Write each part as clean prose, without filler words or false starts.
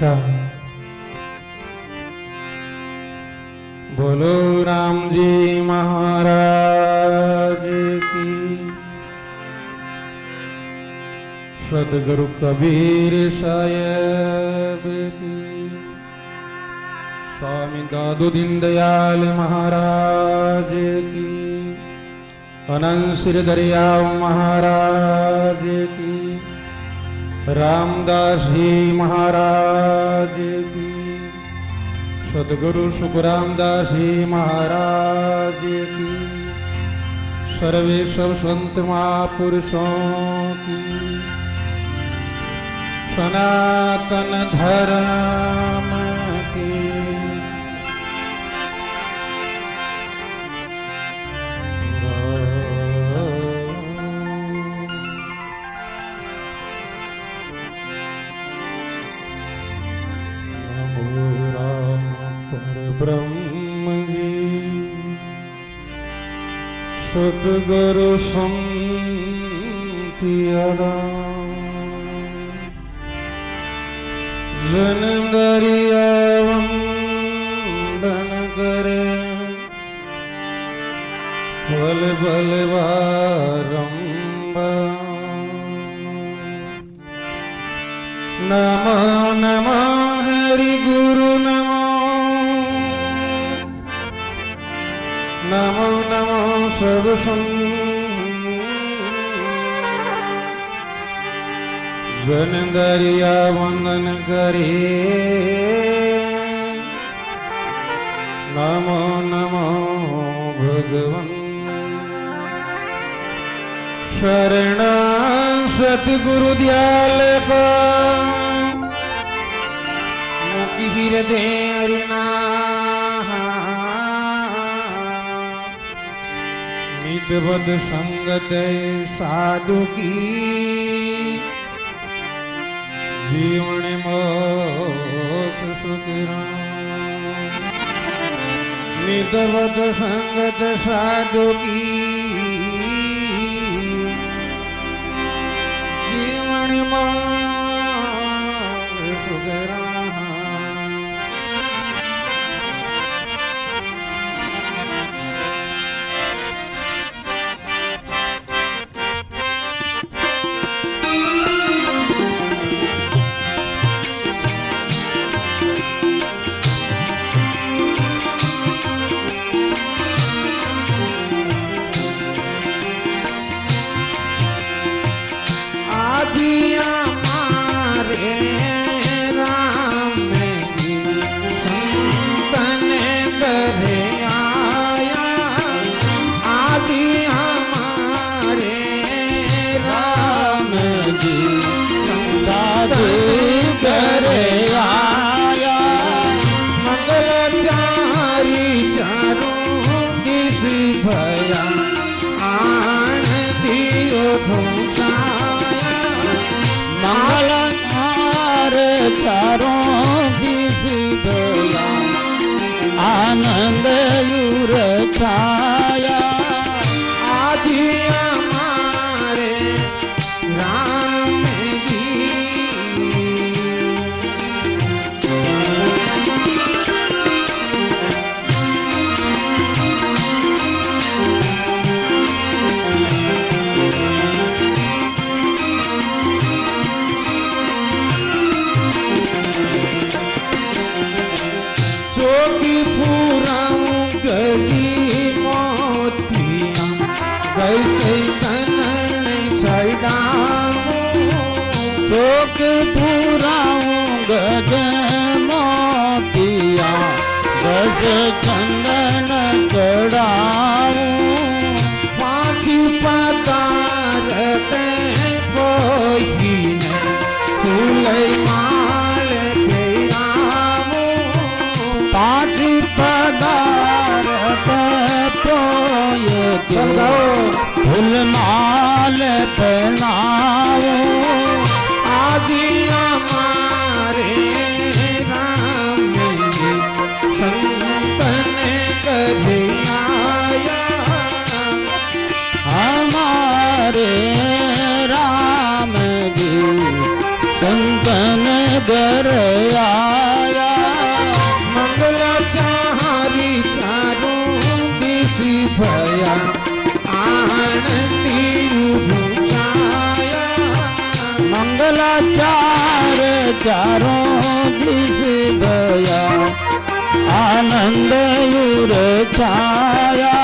राम। बोलो राम जी महाराज की। सतगुरु कबीर साहेब की। स्वामी दादू दीनदयाल महाराज की। अनंत श्री दरियाव महाराज की। रामदास जी महाराज की। सदगुरु सुखरामदास जी महाराज की। सर्वे सब संत महापुरुषों की। सनातन धर्म की। ब्रह्म जी सतगुरु संतियादा जन दरिया वंदन करे फल बल बारंबा नमो नमो हरि गुरु नमो नमो नमो सब जन दरिया वंदन करे नमो नमो भगवन शरण सतगुरु दयाल को मुखी हृदय हरिना नितबद संगत साधु की जीवन मोक्ष सुख नितबद संगत साधु की जीवन मोक्ष सुख आनंद यूर छाया आदि हमारे राम जी कैसे कनन छड़ाऊं चौक पुराऊं गज मोतिया गज चंदन चढ़ाऊं पाँच पतार पे कोई फूल माल फेराऊं पाँच पतार पे फूल माल पहनाओ आदि हमारे मंगलाचार चारों दिस भया आनंद युर छाया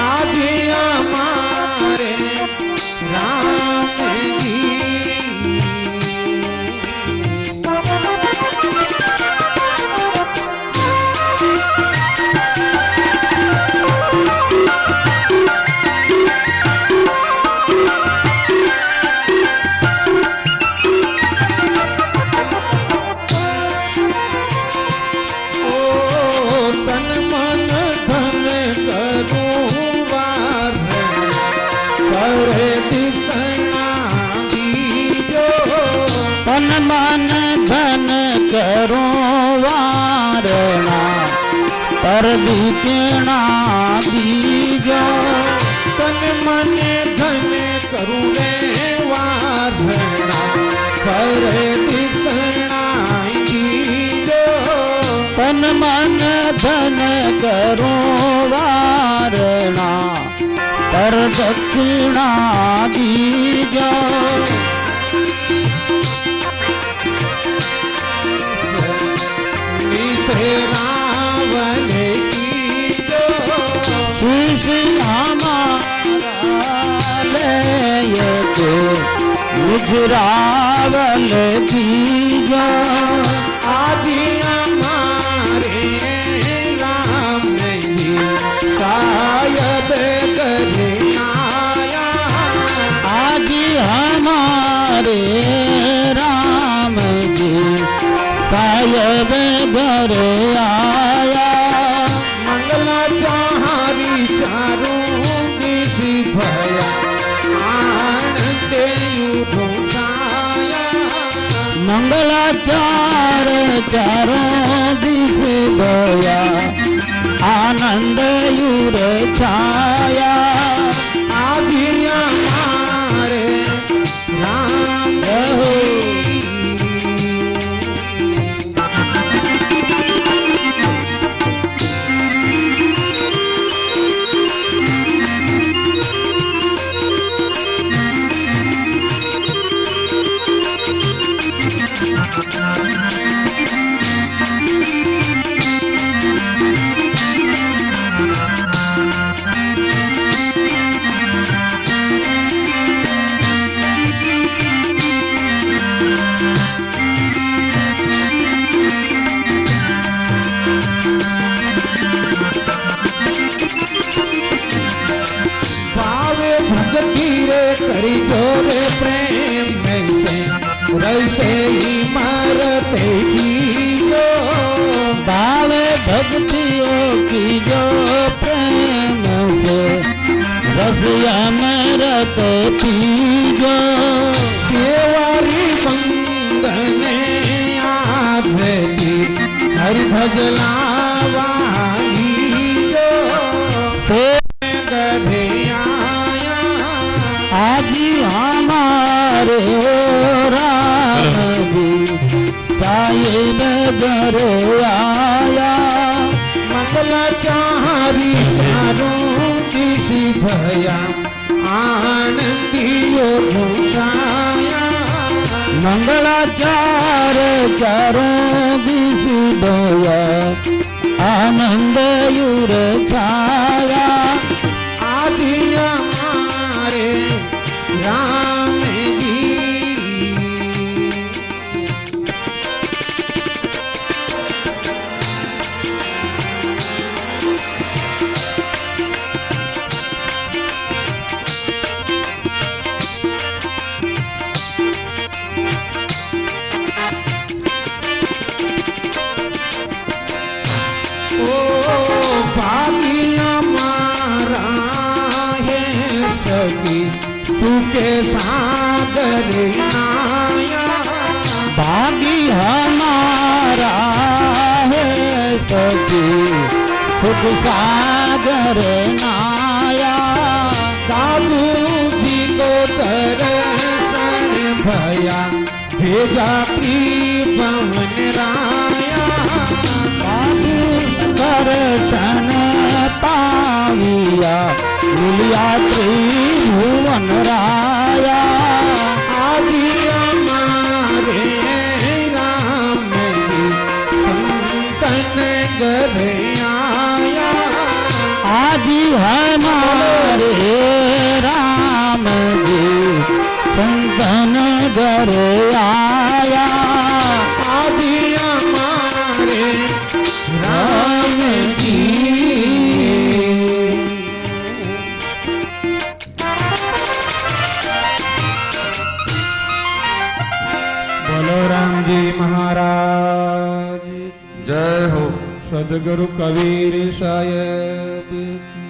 आदि हमारे राम जी करो वारणा पर दीपना दीजो तन मन धन करूँ रे वारणा पर दिसना दीजो तन मन धन करो वारणा पर दक्षिणा दीजो रावल की जो गुजरावल दीजो आदि हमारे राम जी शायद करे आया आदि हमारे राम जी शायद घर आया मंगलाचारी चारों दिस भया आनंद युधो छाया मंगलाचार चारों दिस भया आनंद युर छाया आदि हमारे राम हो करी जोरे प्रेम से रैसे ही मरते की जो भाव भक्तियों की जो प्रेम से रसिया मरत पीजो सेवारी बंदने आधी हरि भजला वाली जो से गधे आजी हमारे राम जी साहिब घर आया मंगलाचारी चारों दिस भया आनंदियो छाया मंगलाचार चारों दिस भया आनंद युर छाया आदि हमारे राम जी सुखे सागर आया भागी हमारा है सखी सुख सागर नाया कालू जी को दर्शन भया भेजा पवन राया कालू दर्शन पाविया मिलिया त्रिभुवन राया आदि घर आया आदि हमारे राम जी। बोलो राम जी महाराज जय हो। सदगुरु कबीर साहेब की,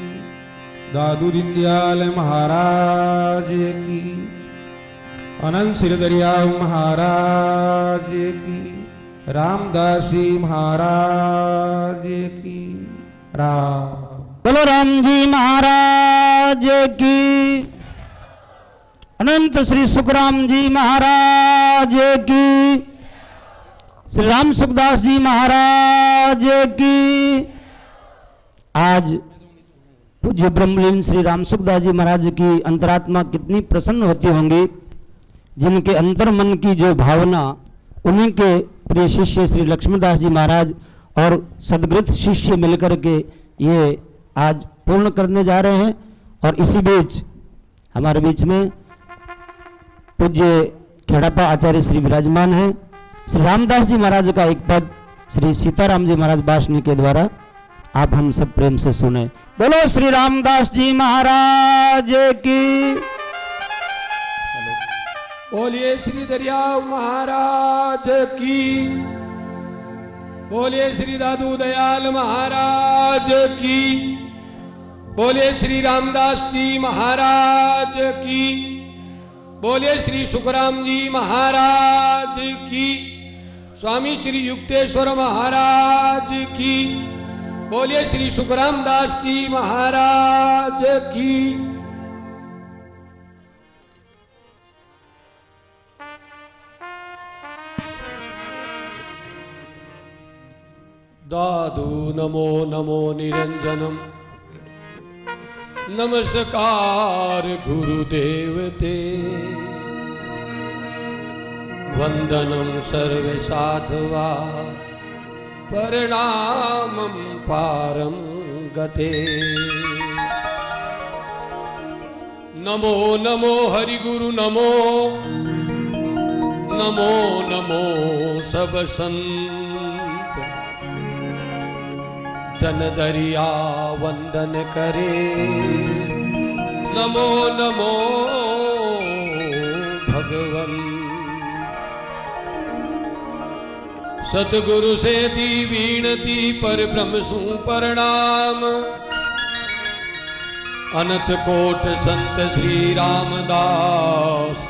दादू दीनदयाल महाराज की, अनंत श्री दरियाव महाराज की, रामदास जी महाराज की। राम बोलो राम जी महाराज की, अनंत श्री सुखराम जी महाराज की, श्री राम सुखदास जी महाराज की। आज पूज्य ब्रह्मलीन श्री राम सुखदास जी महाराज की अंतरात्मा कितनी प्रसन्न होती होंगी, जिनके अंतर मन की जो भावना उन्हीं के प्रिय शिष्य श्री लक्ष्मणदास जी महाराज और सदगृत शिष्य मिलकर के ये आज पूर्ण करने जा रहे हैं। और इसी बीच हमारे बीच में पूज्य खेड़ापा आचार्य श्री विराजमान हैं। श्री रामदास जी महाराज का एक पद श्री सीताराम जी महाराज बाशनी के द्वारा आप हम सब प्रेम से सुने। बोलो श्री रामदास जी महाराज की। बोलिए श्री दरियाव महाराज की। बोलिए श्री दादू दयाल महाराज की। बोलिए श्री रामदास जी महाराज की। बोलिए श्री सुखराम जी महाराज की। स्वामी श्री युक्तेश्वर महाराज की। बोलिए श्री सुखराम दास जी महाराज की। दादू नमो नमो निरंजनम। नमस्कार गुरुदेवते। वंदनम सर्व साधवा प्रणामं पारं गते। नमो नमो हरि गुरु नमो नमो नमो सब संत। जन दरिया वंदन करे। नमो नमो भगवन। सतगुरु से दी वीणती पर ब्रह्म सु प्रणाम। अनंत कोट संत श्री रामदास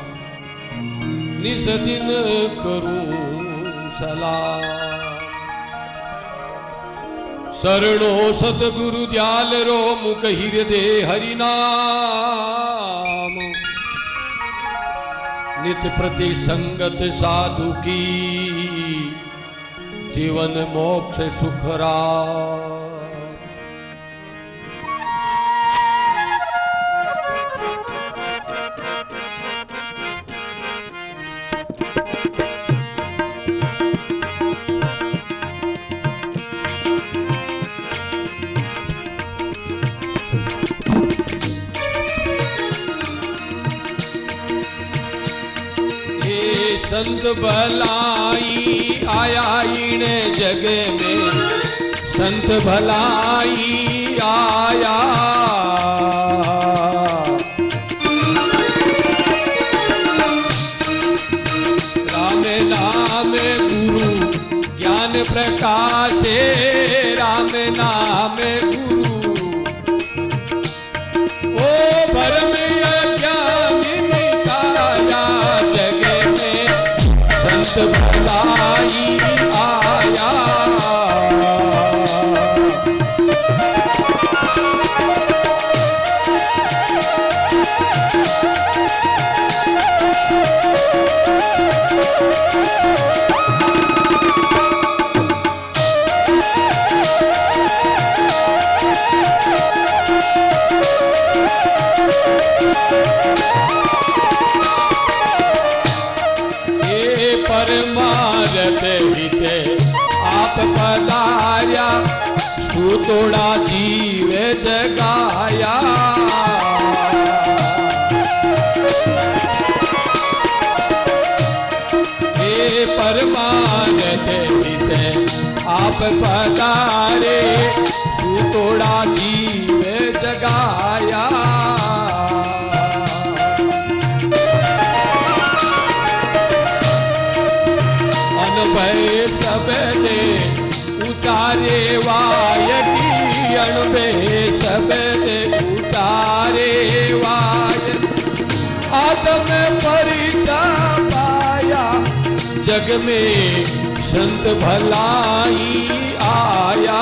निस दिन करूं सलाम। शरणो सतगुरु दयाल रो मुख हृदय हरि नाम। नित प्रति संगत साधु की जीवन मोक्ष सुखरा। संत भलाई आया इन जग में। संत भलाई आया। राम नाम गुरु ज्ञान प्रकाशे। राम नाम गुरु ओ भरम अज्ञानी मिटाया जग में। संत भलाई आया। परमारथ हिते आप पधार्या। सुतोड़ा जीव जगाया। पधारे सूतोड़ा जीव जगाया। अनुभय सबने उतारे वायकी, अनुभय सबने उतारे वाय। आदम परिचय पाया जग में संत भलाई आया।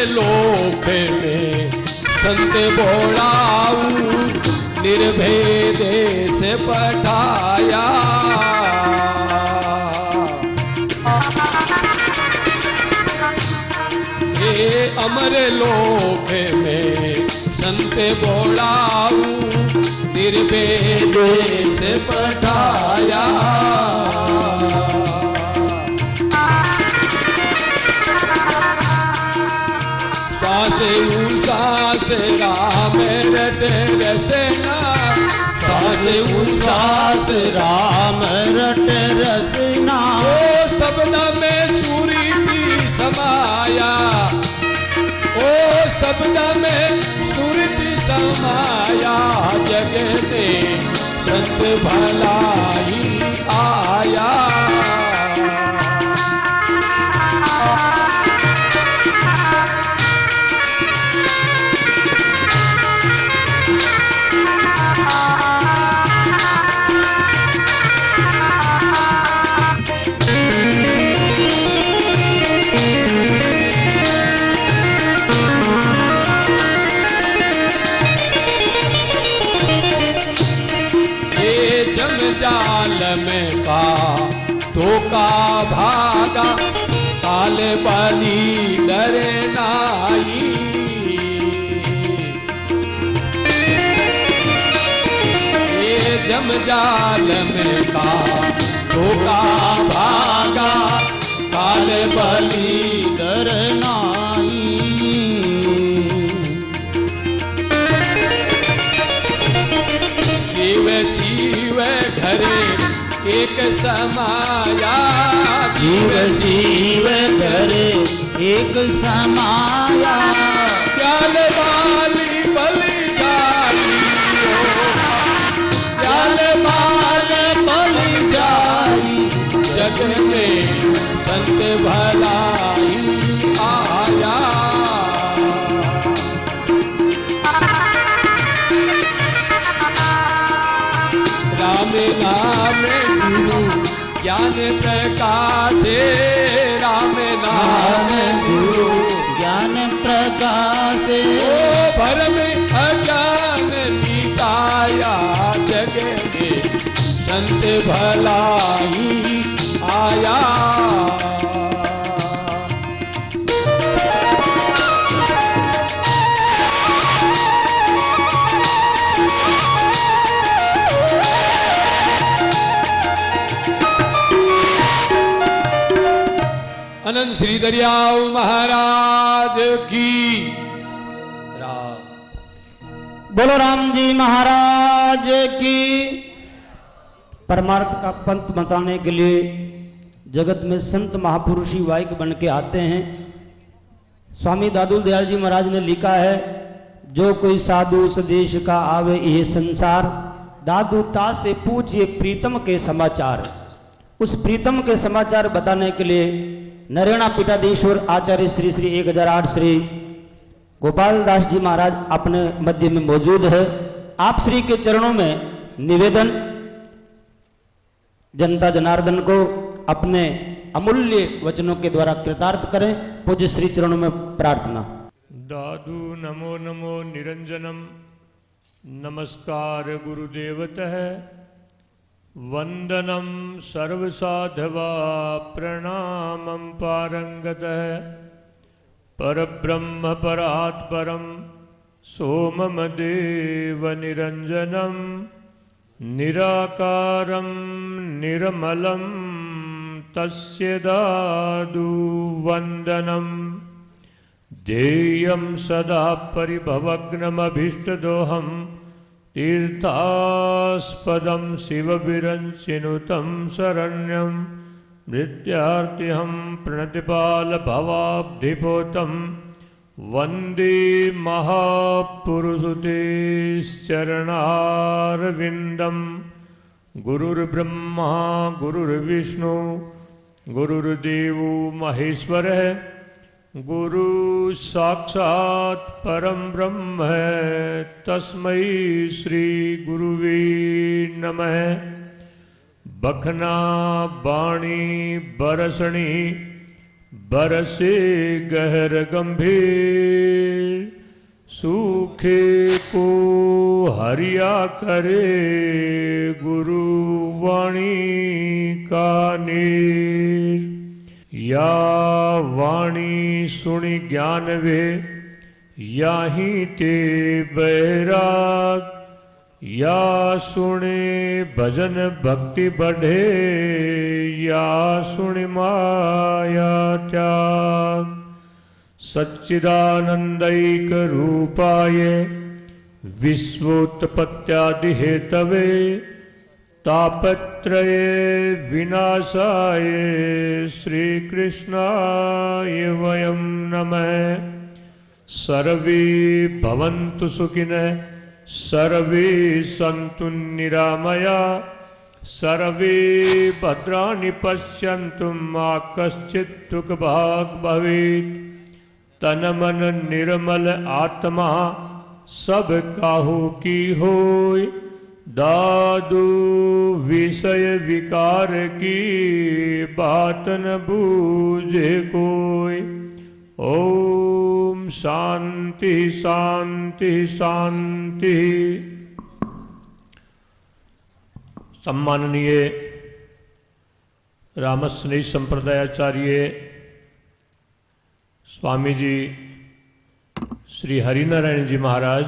लोक में संत बोलाऊ निर्भय देश पठाया। ये अमर लोक में संत बोलाऊ निर्भय देश पठाया। उसास राम रट रसना, सास उसास राम रट रसना। ओ शब्द में सुरति समाया, ओ शब्द में सुरति समाया। जग में संत भलाई आया। जाल में का धोखा भागा, काल बली डर नाई। ये जम जाल में का धोखा भागा, काल बली डर नाई। घरे एक समाया, जीव जीव घरे एक समाया। ज्ञान वाली बलि जाई, ज्ञान वाल बलि जाई। जग में संत भलाई आया। राम नाम गुरु ज्ञान प्रकाशे, राम नाम गुरु ज्ञान प्रकाशे। ओ भरम अज्ञान मिटाया, जग में संत भलाई आया। अनंत श्री दरियाव महाराज की राम। बोलो राम जी महाराज की। परमार्थ का पंथ बताने के लिए जगत में संत महापुरुष ही वाइक बन के आते हैं। स्वामी दादू दयाल जी महाराज ने लिखा है, जो कोई साधु स्वदेश का आवे ये संसार, दादू ता से पूछिए प्रीतम के समाचार। उस प्रीतम के समाचार बताने के लिए नरेणा पीठाधीश्वर आचार्य श्री श्री 1008 श्री गोपाल दास जी महाराज अपने मध्य में मौजूद है। आप श्री के चरणों में निवेदन, जनता जनार्दन को अपने अमूल्य वचनों के द्वारा कृतार्थ करें। पूज्य श्री चरणों में प्रार्थना। दादू नमो नमो निरंजनम नमस्कार गुरुदेवतः वंदनम सर्वसाधवा प्रणामं पारंगतः परब्रह्म परात् परम सोममदेव निरंजनम निराकारं निर्मलं तस्य दादु वंदनम ध्येयं सदा परिभवग्नमभीष्टदोहं तीर्थास्पदं शिवविरञ्चिनुतं शरण्यं मृत्यार्तिहं प्रणतिपालभवाब्धिपोतं वन्दे महापुरुषुतेश्चरणारविन्दं गुरुर्ब्रह्मा गुरुर्विष्णु गुरुर्देवो महेश्वरः गुरु साक्षात् परम ब्रह्म है तस्मै श्री गुरुवे नमः। बखना बाणी बरसणी बरसे गहर गंभीर सूखे को हरिया करे गुरु वाणी का नीर। या वाणी सुनि ज्ञान वे याही ते बैराग या सुने भजन भक्ति बढ़े या सुनि माया त्याग। सच्चिदानंदैक रूपाय विश्वोत्पत्त्यादि हेतवे तापत्रये विनाशाय श्री कृष्णाय वयं नमः। सर्वे भवन्तु सुखिनः सर्वे सन्तु निरामया सर्वे भद्राणि पश्यन्तु मा कश्चित् दुःखभाग् भवेत्। तन मन निर्मल आत्मा सब काहू की होय दादू विषय विकार की बात न बूझे कोई। ओम शांति शांति शांति। सम्माननीय रामस्नेही संप्रदायाचार्य स्वामी जी श्री हरिनारायण जी महाराज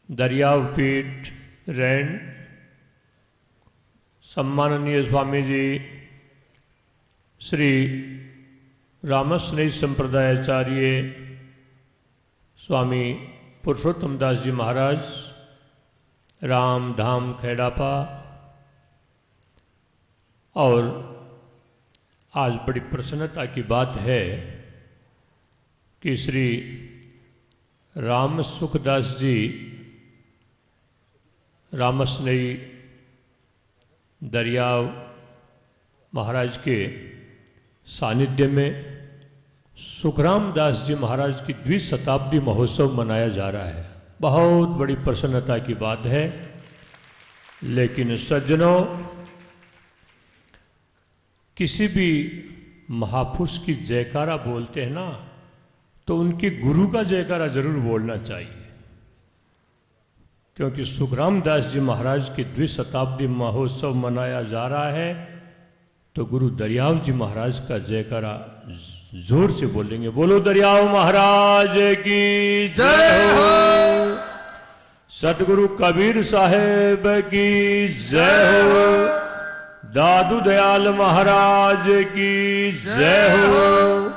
दरियाव पीठ रैन, सम्माननीय स्वामी जी श्री रामस्नेही संप्रदायाचार्य स्वामी पुरुषोत्तम दास जी महाराज राम धाम खेड़ापा। और आज बड़ी प्रसन्नता की बात है कि श्री राम सुखदास जी रामस्नेही दरियाव महाराज के सानिध्य में सुखराम दास जी महाराज की द्विशताब्दी महोत्सव मनाया जा रहा है। बहुत बड़ी प्रसन्नता की बात है। लेकिन सज्जनों, किसी भी महापुरुष की जयकारा बोलते हैं ना, तो उनके गुरु का जयकारा जरूर बोलना चाहिए, क्योंकि सुखराम दास जी महाराज की द्विशताब्दी महोत्सव मनाया जा रहा है। तो गुरु दरियाव जी महाराज का जयकारा जोर से बोलेंगे। बोलो दरियाव महाराज की जय हो। सतगुरु कबीर साहेब की जय हो। दादू दयाल महाराज की जय हो।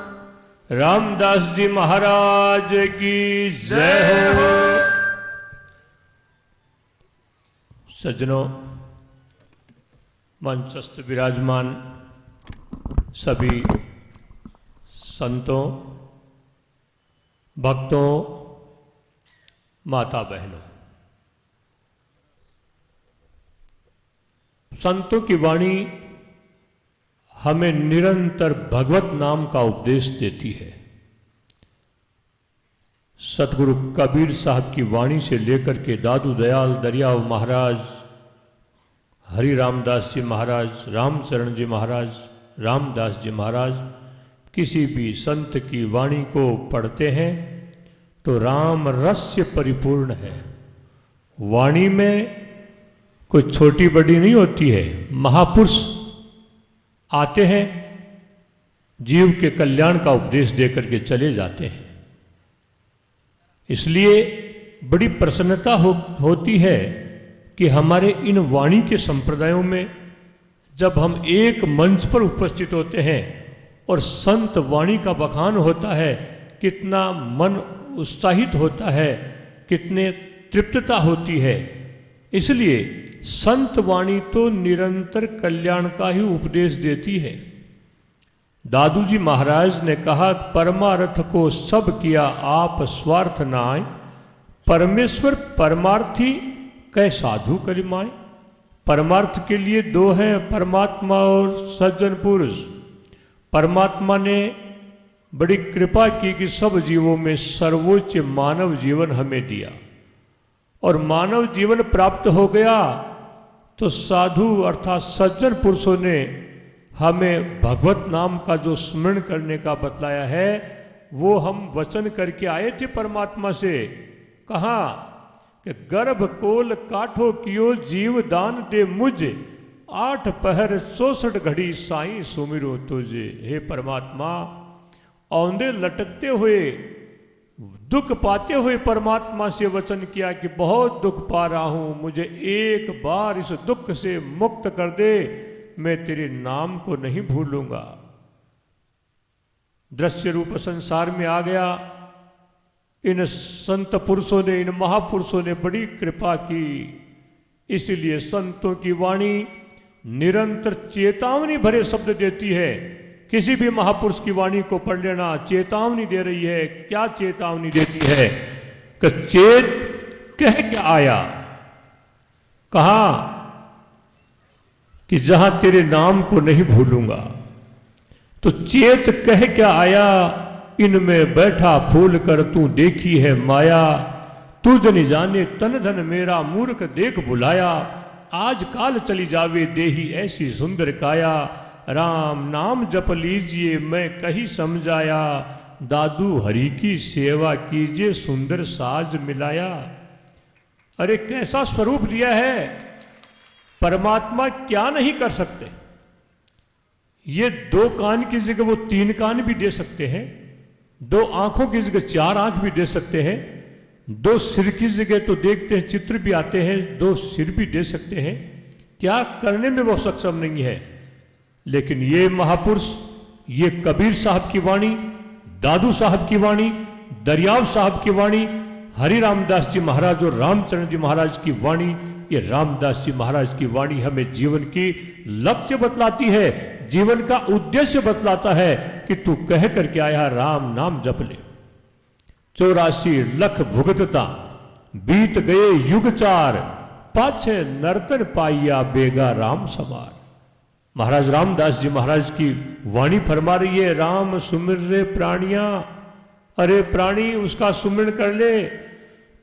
रामदास जी महाराज की जय हो। सज्जनों, मंचस्थ विराजमान सभी संतों, भक्तों, माता बहनों, संतों की वाणी हमें निरंतर भगवत नाम का उपदेश देती है। सतगुरु कबीर साहब की वाणी से लेकर के दादू दयाल दरियाव महाराज, हरि रामदास जी महाराज, रामचरण जी महाराज, रामदास जी महाराज, किसी भी संत की वाणी को पढ़ते हैं तो राम रस से परिपूर्ण है। वाणी में कोई छोटी बड़ी नहीं होती है। महापुरुष आते हैं, जीव के कल्याण का उपदेश देकर के चले जाते हैं। इसलिए बड़ी प्रसन्नता होती है कि हमारे इन वाणी के संप्रदायों में जब हम एक मंच पर उपस्थित होते हैं और संत वाणी का बखान होता है, कितना मन उत्साहित होता है, कितने तृप्तता होती है। इसलिए संत वाणी तो निरंतर कल्याण का ही उपदेश देती है। दादू जी महाराज ने कहा, परमार्थ को सब किया आप स्वार्थ नाय, परमेश्वर परमार्थी कै साधु करिमाए। परमार्थ के लिए दो हैं, परमात्मा और सज्जन पुरुष। परमात्मा ने बड़ी कृपा की कि सब जीवों में सर्वोच्च मानव जीवन हमें दिया, और मानव जीवन प्राप्त हो गया तो साधु अर्थात सज्जन पुरुषों ने हमें भगवत नाम का जो स्मरण करने का बतलाया है, वो हम वचन करके आए थे परमात्मा से। कहा कि गर्भ कोल काठो कियो जीव दान दे मुझ, 8 पहर 64 घड़ी साईं सुमिरो तुझे। हे परमात्मा, औंधे लटकते हुए दुख पाते हुए परमात्मा से वचन किया कि बहुत दुख पा रहा हूं, मुझे एक बार इस दुख से मुक्त कर दे, मैं तेरे नाम को नहीं भूलूंगा। दृश्य रूप संसार में आ गया। इन संत पुरुषों ने, इन महापुरुषों ने बड़ी कृपा की। इसलिए संतों की वाणी निरंतर चेतावनी भरे शब्द देती है। किसी भी महापुरुष की वाणी को पढ़ लेना, चेतावनी दे रही है। क्या चेतावनी देती है कि चेत कह के आया, कहा कि जहां तेरे नाम को नहीं भूलूंगा। तो चेत कह क्या आया, इनमें बैठा फूल कर तू देखी है माया, तू जन जाने तन धन मेरा मूर्ख देख बुलाया, आज काल चली जावे देही ऐसी सुंदर काया, राम नाम जप लीजिए मैं कही समझाया, दादू हरि की सेवा कीजिए सुंदर साज मिलाया। अरे कैसा स्वरूप दिया है परमात्मा, क्या नहीं कर सकते। ये 2 कान की जगह वो 3 कान भी दे सकते हैं, 2 आंखों की जगह 4 आंख भी दे सकते हैं, 2 सिर की जगह तो देखते हैं चित्र भी आते हैं, 2 सिर भी दे सकते हैं। क्या करने में वो सक्षम नहीं है। लेकिन ये महापुरुष, ये कबीर साहब की वाणी, दादू साहब की वाणी, दरियाव साहब की वाणी, हरि रामदास जी महाराज और रामचरण जी महाराज की वाणी, ये रामदास जी महाराज की वाणी हमें जीवन की लक्ष्य बतलाती है, जीवन का उद्देश्य बतलाता है कि तू कह करके आया राम नाम जप ले। 84 लख भुगतता बीत गए युग 4, पाछे नर्तन पाइया बेगा राम समार। महाराज रामदास जी महाराज की वाणी फरमा रही है, राम सुमिर रे प्राणिया। अरे प्राणी उसका सुमिरन कर ले।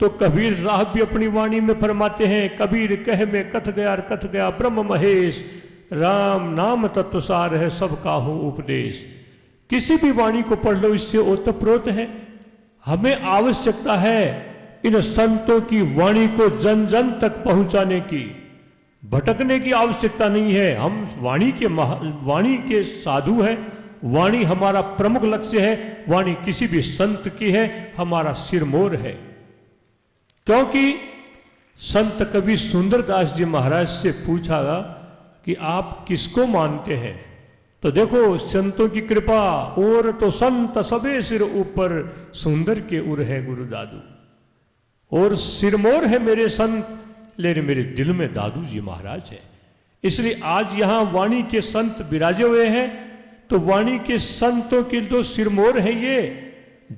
तो कबीर साहब भी अपनी वाणी में फरमाते हैं, कबीर कह में कथ गया ब्रह्म महेश, राम नाम तत्वसार है सबका हो उपदेश। किसी भी वाणी को पढ़ लो, इससे ओतप्रोत है। हमें आवश्यकता है इन संतों की वाणी को जन जन तक पहुंचाने की, भटकने की आवश्यकता नहीं है। हम वाणी के साधु हैं, वाणी हमारा प्रमुख लक्ष्य है, वाणी किसी भी संत की है, हमारा सिरमौर है। क्योंकि संत कवि सुंदरदास जी महाराज से पूछा कि आप किसको मानते हैं, तो देखो संतों की कृपा, और तो संत सबे सिर ऊपर, सुंदर के उर है गुरु दादू। और सिरमौर है मेरे संत, लेकिन मेरे दिल में दादू जी महाराज है। इसलिए आज यहां वाणी के संत विराजे हुए हैं। तो वाणी के संतों के जो सिरमौर है, ये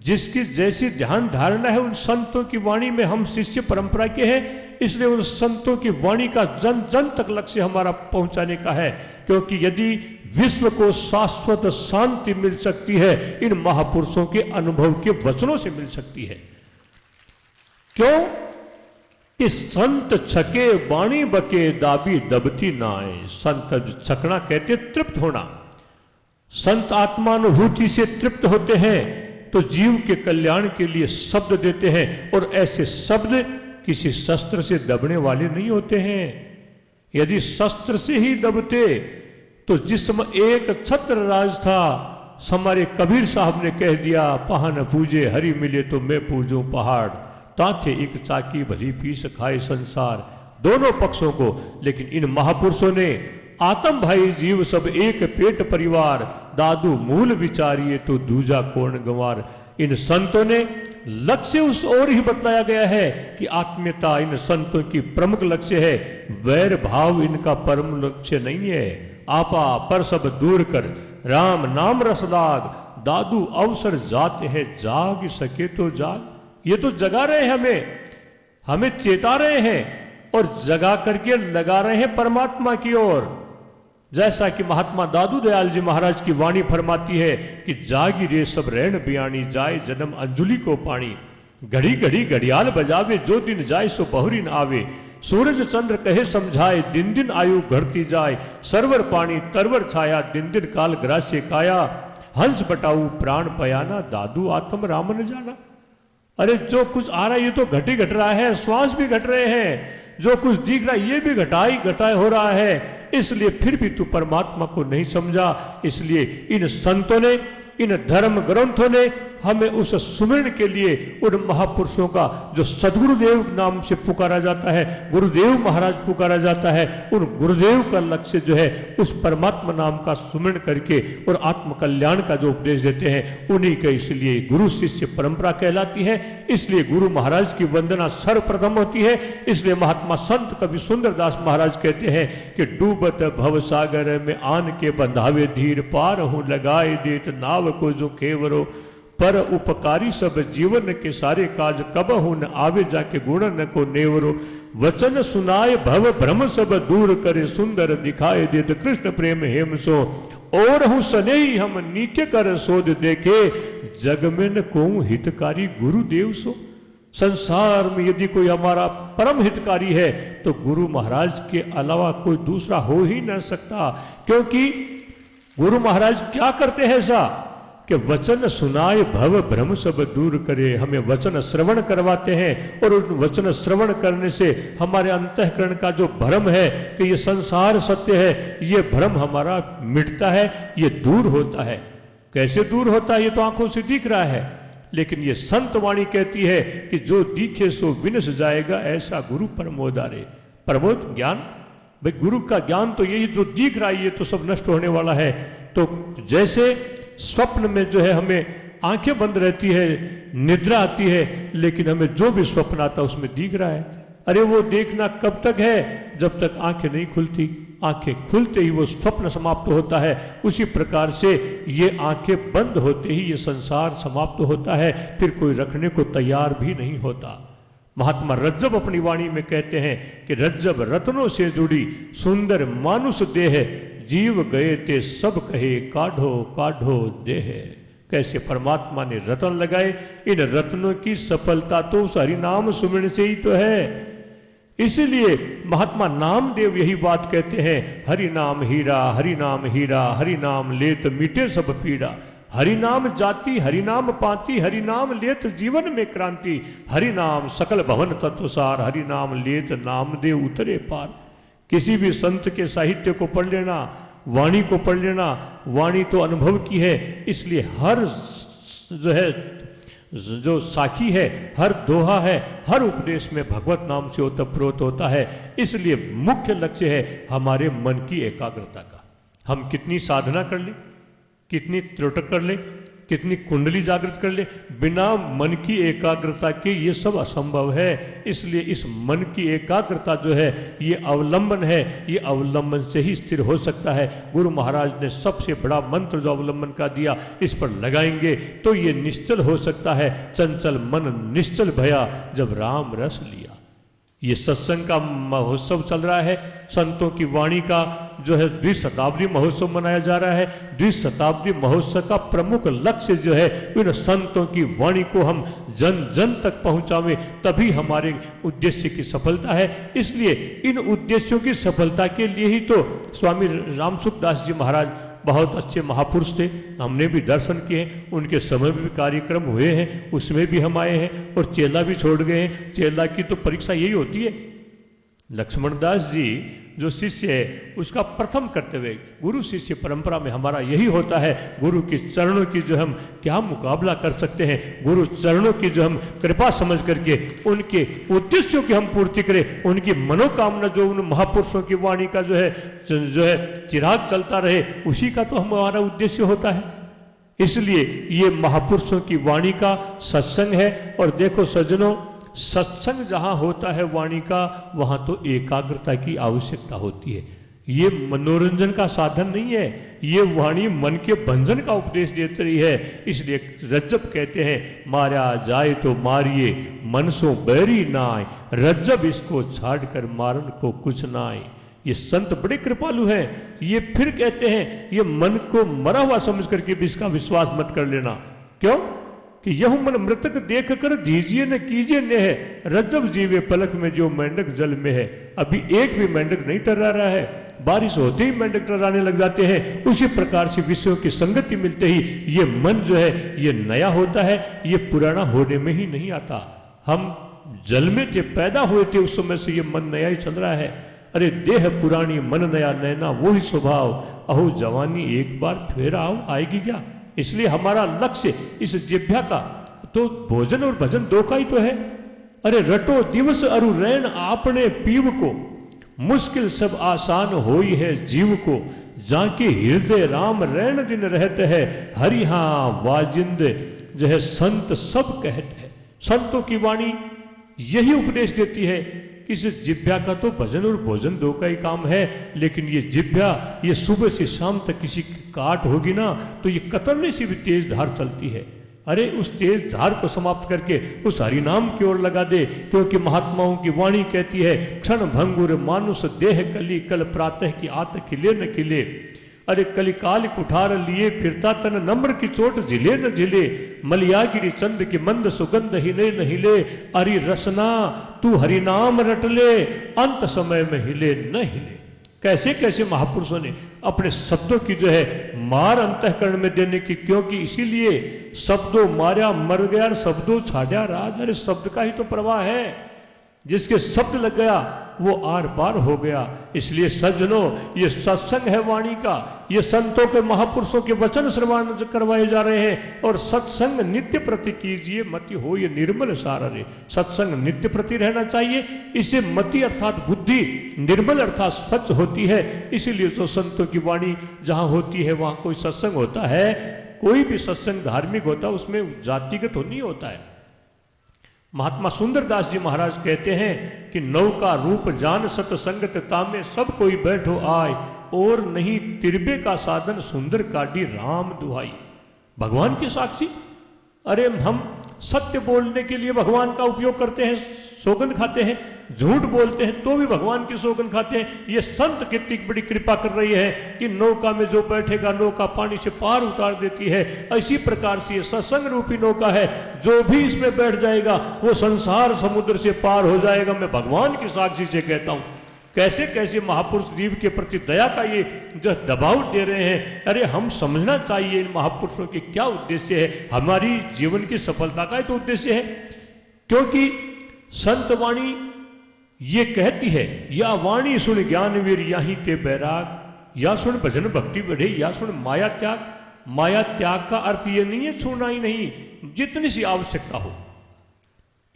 जिसकी जैसी ध्यान धारणा है उन संतों की वाणी में, हम शिष्य परंपरा के हैं। इसलिए उन संतों की वाणी का जन जन तक लक्ष्य हमारा पहुंचाने का है। क्योंकि यदि विश्व को शाश्वत शांति मिल सकती है, इन महापुरुषों के अनुभव के वचनों से मिल सकती है। क्यों? इस संत छके बाणी बके दाबी दबती नाए। संत छकना कहते तृप्त होना। संत आत्मानुभूति से तृप्त होते हैं तो जीव के कल्याण के लिए शब्द देते हैं, और ऐसे शब्द किसी शस्त्र से दबने वाले नहीं होते हैं। यदि शस्त्र से ही दबते तो जिस समय एक छत्र राज था, हमारे कबीर साहब ने कह दिया, पहान पूजे हरि मिले तो मैं पूजूं पहाड़, ताथे एक चाकी भली पीस खाए संसार, दोनों पक्षों को। लेकिन इन महापुरुषों ने आत्म भाई जीव सब एक पेट परिवार, दादू मूल विचारिए तो दूजा कौन गंवार। इन संतों ने लक्ष्य उस ओर ही बतलाया गया है कि आत्मीयता इन संतों की प्रमुख लक्ष्य है, वैर भाव इनका परम लक्ष्य नहीं है। आपा पर सब दूर कर राम नाम रसदाग, दादू अवसर जाते हैं जाग सके तो जाग। ये तो जगा रहे हैं, हमें चेता रहे हैं और जगा करके लगा रहे हैं परमात्मा की ओर। जैसा कि महात्मा दादू दयाल जी महाराज की वाणी फरमाती है कि जागी रे सब रैन बियाणी, जाए जन्म अंजुलि को पानी, घड़ी घड़ी घड़ियाल बजावे, जो दिन जाए सो बहुरी न आवे, सूरज चंद्र कहे समझाए, दिन दिन आयु घड़ती जाए, सरवर पानी तरवर छाया, दिन दिन काल ग्रास्य काया, हंस बटाऊ प्राण पयाना, दादू आत्म राम न जाना। अरे जो कुछ आ रहा है ये तो घटी घट रहा है, श्वास भी घट रहे हैं, जो कुछ दिख रहा है ये भी घटाई हो रहा है, इसलिए फिर भी तू परमात्मा को नहीं समझा। इसलिए इन संतों ने, इन धर्म ग्रंथों ने हमें उस सुमिरन के लिए उन महापुरुषों का जो सदगुरुदेव नाम से पुकारा जाता है, गुरुदेव महाराज पुकारा जाता है, उन गुरुदेव का लक्ष्य जो है उस परमात्मा नाम का सुमिरन करके और आत्म कल्याण का जो उपदेश देते हैं, उन्हीं का इसलिए गुरु शिष्य परंपरा कहलाती है। इसलिए गुरु महाराज की वंदना सर्वप्रथम होती है। इसलिए महात्मा संत कवि सुंदरदास महाराज कहते हैं कि डूबत भव सागर में आन के बंधावे धीर, पार हूं लगाए देत नाव को जो केवरो, पर उपकारी सब जीवन के सारे काज, कब हूं न आवे जाके गुण न को नेवरो, वचन सुनाए भव भ्रम सब दूर करे, सुंदर दिखाए देत कृष्ण प्रेम हेम सो, और हूं सनेही हम नीके कर सोध देखे, जग में न को हितकारी गुरुदेव सो। संसार में यदि कोई हमारा परम हितकारी है तो गुरु महाराज के अलावा कोई दूसरा हो ही न सकता। क्योंकि गुरु महाराज क्या करते हैं ऐसा कि वचन सुनाए भव भ्रम सब दूर करे, हमें वचन श्रवण करवाते हैं, और उन वचन श्रवण करने से हमारे अंतःकरण का जो भ्रम है कि ये संसार सत्य है, ये भ्रम हमारा मिटता है, ये दूर होता है। कैसे दूर होता है ये तो आंखों से दिख रहा है, लेकिन ये संत वाणी कहती है कि जो दिखे सो विनस जाएगा, ऐसा गुरु प्रमोदारे। प्रमोद ज्ञान, भाई गुरु का ज्ञान तो यही जो दिख रहा है ये तो सब नष्ट होने वाला है। तो जैसे स्वप्न में जो है हमें आंखें बंद रहती है, निद्रा आती है, लेकिन हमें जो भी स्वप्न आता है उसमें दिख रहा है। अरे वो देखना कब तक है? जब तक आंखें नहीं खुलती। आंखें खुलते ही वो स्वप्न समाप्त होता है। उसी प्रकार से ये आंखें बंद होते ही ये संसार समाप्त होता है, फिर कोई रखने को तैयार भी नहीं होता। महात्मा रज्जब अपनी वाणी में कहते हैं कि रज्जब रत्नों से जुड़ी सुंदर मानुष देह, जीव गए ते सब कहे काढ़ो काढ़ो देह। कैसे परमात्मा ने रत्न लगाए, इन रत्नों की सफलता तो उस हरिनाम सुमिरन से ही तो है। इसीलिए महात्मा नामदेव यही बात कहते हैं, हरि नाम हीरा, हरि नाम हीरा, हरि नाम लेत मीटे सब पीड़ा, हरि नाम जाति, हरि नाम पाती, हरि नाम लेत जीवन में क्रांति, हरि नाम सकल भवन तत्वसार, हरि नाम लेत नामदेव उतरे पार। किसी भी संत के साहित्य को पढ़ लेना, वाणी को पढ़ लेना, वाणी तो अनुभव की है, इसलिए हर जो है जो साखी है, हर दोहा है, हर उपदेश में भगवत नाम से ओतप्रोत होता है। इसलिए मुख्य लक्ष्य है हमारे मन की एकाग्रता का। हम कितनी साधना कर लें, कितनी त्रुटक कर लें, कितनी कुंडली जागृत कर ले, बिना मन की एकाग्रता के ये सब असंभव है। इसलिए इस मन की एकाग्रता जो है ये अवलंबन है, ये अवलंबन से ही स्थिर हो सकता है। गुरु महाराज ने सबसे बड़ा मंत्र जो अवलंबन का दिया, इस पर लगाएंगे तो ये निश्चल हो सकता है। चंचल मन निश्चल भया जब राम रस लिया। ये सत्संग का महोत्सव चल रहा है, संतों की वाणी का जो है द्विशताब्दी महोत्सव मनाया जा रहा है। द्विशताब्दी महोत्सव का प्रमुख लक्ष्य जो है इन संतों की वाणी को हम जन जन तक पहुंचावें, तभी हमारे उद्देश्य की सफलता है। इसलिए इन उद्देश्यों की सफलता के लिए ही तो स्वामी रामसुखदास जी महाराज बहुत अच्छे महापुरुष थे, हमने भी दर्शन किए हैं, उनके समय में भी कार्यक्रम हुए हैं, उसमें भी हम आए हैं और चेला भी छोड़ गए हैं। चेला की तो परीक्षा यही होती है। लक्ष्मण दास जी जो शिष्य है उसका प्रथम कर्तव्य, गुरु शिष्य परंपरा में हमारा यही होता है, गुरु के चरणों की जो हम क्या मुकाबला कर सकते हैं, गुरु चरणों की जो हम कृपा समझ करके उनके उद्देश्यों की हम पूर्ति करें, उनकी मनोकामना जो उन महापुरुषों की वाणी का जो है चिराग चलता रहे, उसी का तो हमारा उद्देश्य होता है। इसलिए ये महापुरुषों की वाणी का सत्संग है। और देखो सज्जनों, सत्संग जहां होता है वाणी का, वहां तो एकाग्रता की आवश्यकता होती है। ये मनोरंजन का साधन नहीं है, ये वाणी मन के भंजन का उपदेश देती रही है। इसलिए रज्जब कहते हैं, मारा जाए तो मारिए मन सो बैरी नाय, रज्जब इसको छाड़ कर मारन को कुछ नाय। ये संत बड़े कृपालु हैं। ये फिर कहते हैं, ये मन को मरा हुआ समझ करके भी इसका विश्वास मत कर लेना। क्यों कि यह मन मृतक देख कर दीजिए न कीजिए नेह, रज्जब जीवे पलक में जो मेंढक जल में है। अभी एक भी मेंढक नहीं टर्रा रहा है, बारिश होते ही मेंढक टर्राने लग जाते हैं। उसी प्रकार से विषयों की संगति मिलते ही ये मन जो है ये नया होता है, ये पुराना होने में ही नहीं आता। हम जल में थे, पैदा हुए थे, उस समय से ये मन नया ही चल रहा है। अरे देह पुरानी मन नया, नैना वो ही स्वभाव, अहो जवानी एक बार फिर आओ आएगी क्या। इसलिए हमारा लक्ष्य इस जिह्वा का तो भोजन और भजन दो का ही तो है। अरे रटो दिवस अरु रैन आपने पीव को, मुश्किल सब आसान होई है जीव को, जाके हृदय राम रैन दिन रहते है, हरि हाँ वाजिंद जो है संत सब कहते हैं। संतों की वाणी यही उपदेश देती है कि इस जिह्वा का तो भजन और भोजन दो का ही काम है, लेकिन ये जिह्वा ये सुबह से शाम तक किसी की काट होगी ना तो ये कतरने से भी तेज धार चलती है। अरे उस तेज धार को समाप्त करके उस हरिनाम की ओर लगा दे, क्योंकि महात्माओं की वाणी कहती है, क्षण भंगुर मानुष देह कली, कल प्रातः की आत खिले न खिले। अरे कलिकाल कुठार लिए फिरता तन, नम्र की चोट झिले न झिले, मलियागिरी चंद की मंद सुगंध हिले न हिले, अरि रसना तू हरिनाम रट ले, अंत समय में हिले न हिले। कैसे कैसे महापुरुषों ने अपने शब्दों की जो है मार अंतःकरण में देने की, क्योंकि इसीलिए शब्दों मारा मर गया, शब्दों छाड़ा राज। अरे शब्द का ही तो प्रवाह है, जिसके शब्द लग गया वो आर पार हो गया। इसलिए सज्जनों, ये सत्संग है वाणी का, ये संतों के महापुरुषों के वचन श्रवण करवाए जा रहे हैं। और सत्संग नित्य प्रति कीजिए, मति हो ये निर्मल सारा रे। सत्संग नित्य प्रति रहना चाहिए, इससे मति अर्थात बुद्धि निर्मल अर्थात स्वच्छ होती है। इसीलिए जो संतों की वाणी जहाँ होती है वहाँ कोई सत्संग होता है। कोई भी सत्संग धार्मिक होता है उसमें जातिगत नहीं होता है। महात्मा सुंदरदास जी महाराज कहते हैं कि नौका रूप जान सतसंगत तामे, सब कोई बैठो आए, और नहीं तिरबे का साधन सुंदर काटी राम दुहाई। भगवान की साक्षी, अरे हम सत्य बोलने के लिए भगवान का उपयोग करते हैं, सौगंध खाते हैं, झूठ बोलते हैं तो भी भगवान की सौगंध खाते हैं। ये संत कितनी बड़ी कृपा कर रही है कि नौका में जो बैठेगा नौका पानी से पार उतार देती है। इसी प्रकार से ये सत्संग रूपी नौका है, जो भी इसमें बैठ जाएगा वो संसार समुद्र से पार हो जाएगा। मैं भगवान की साक्षी से कहता हूँ। कैसे कैसे महापुरुष जीव के प्रति दया का ये जो दबाव दे रहे हैं। अरे हम समझना चाहिए इन महापुरुषों के क्या उद्देश्य है, हमारी जीवन की सफलता का ही तो उद्देश्य है। क्योंकि संत वाणी ये कहती है, या वाणी सुन ज्ञानवीर याही ते बैराग, या सुन भजन भक्ति बढ़े, या सुन माया त्याग। माया त्याग का अर्थ ये नहीं है छूना ही नहीं, जितनी सी आवश्यकता हो,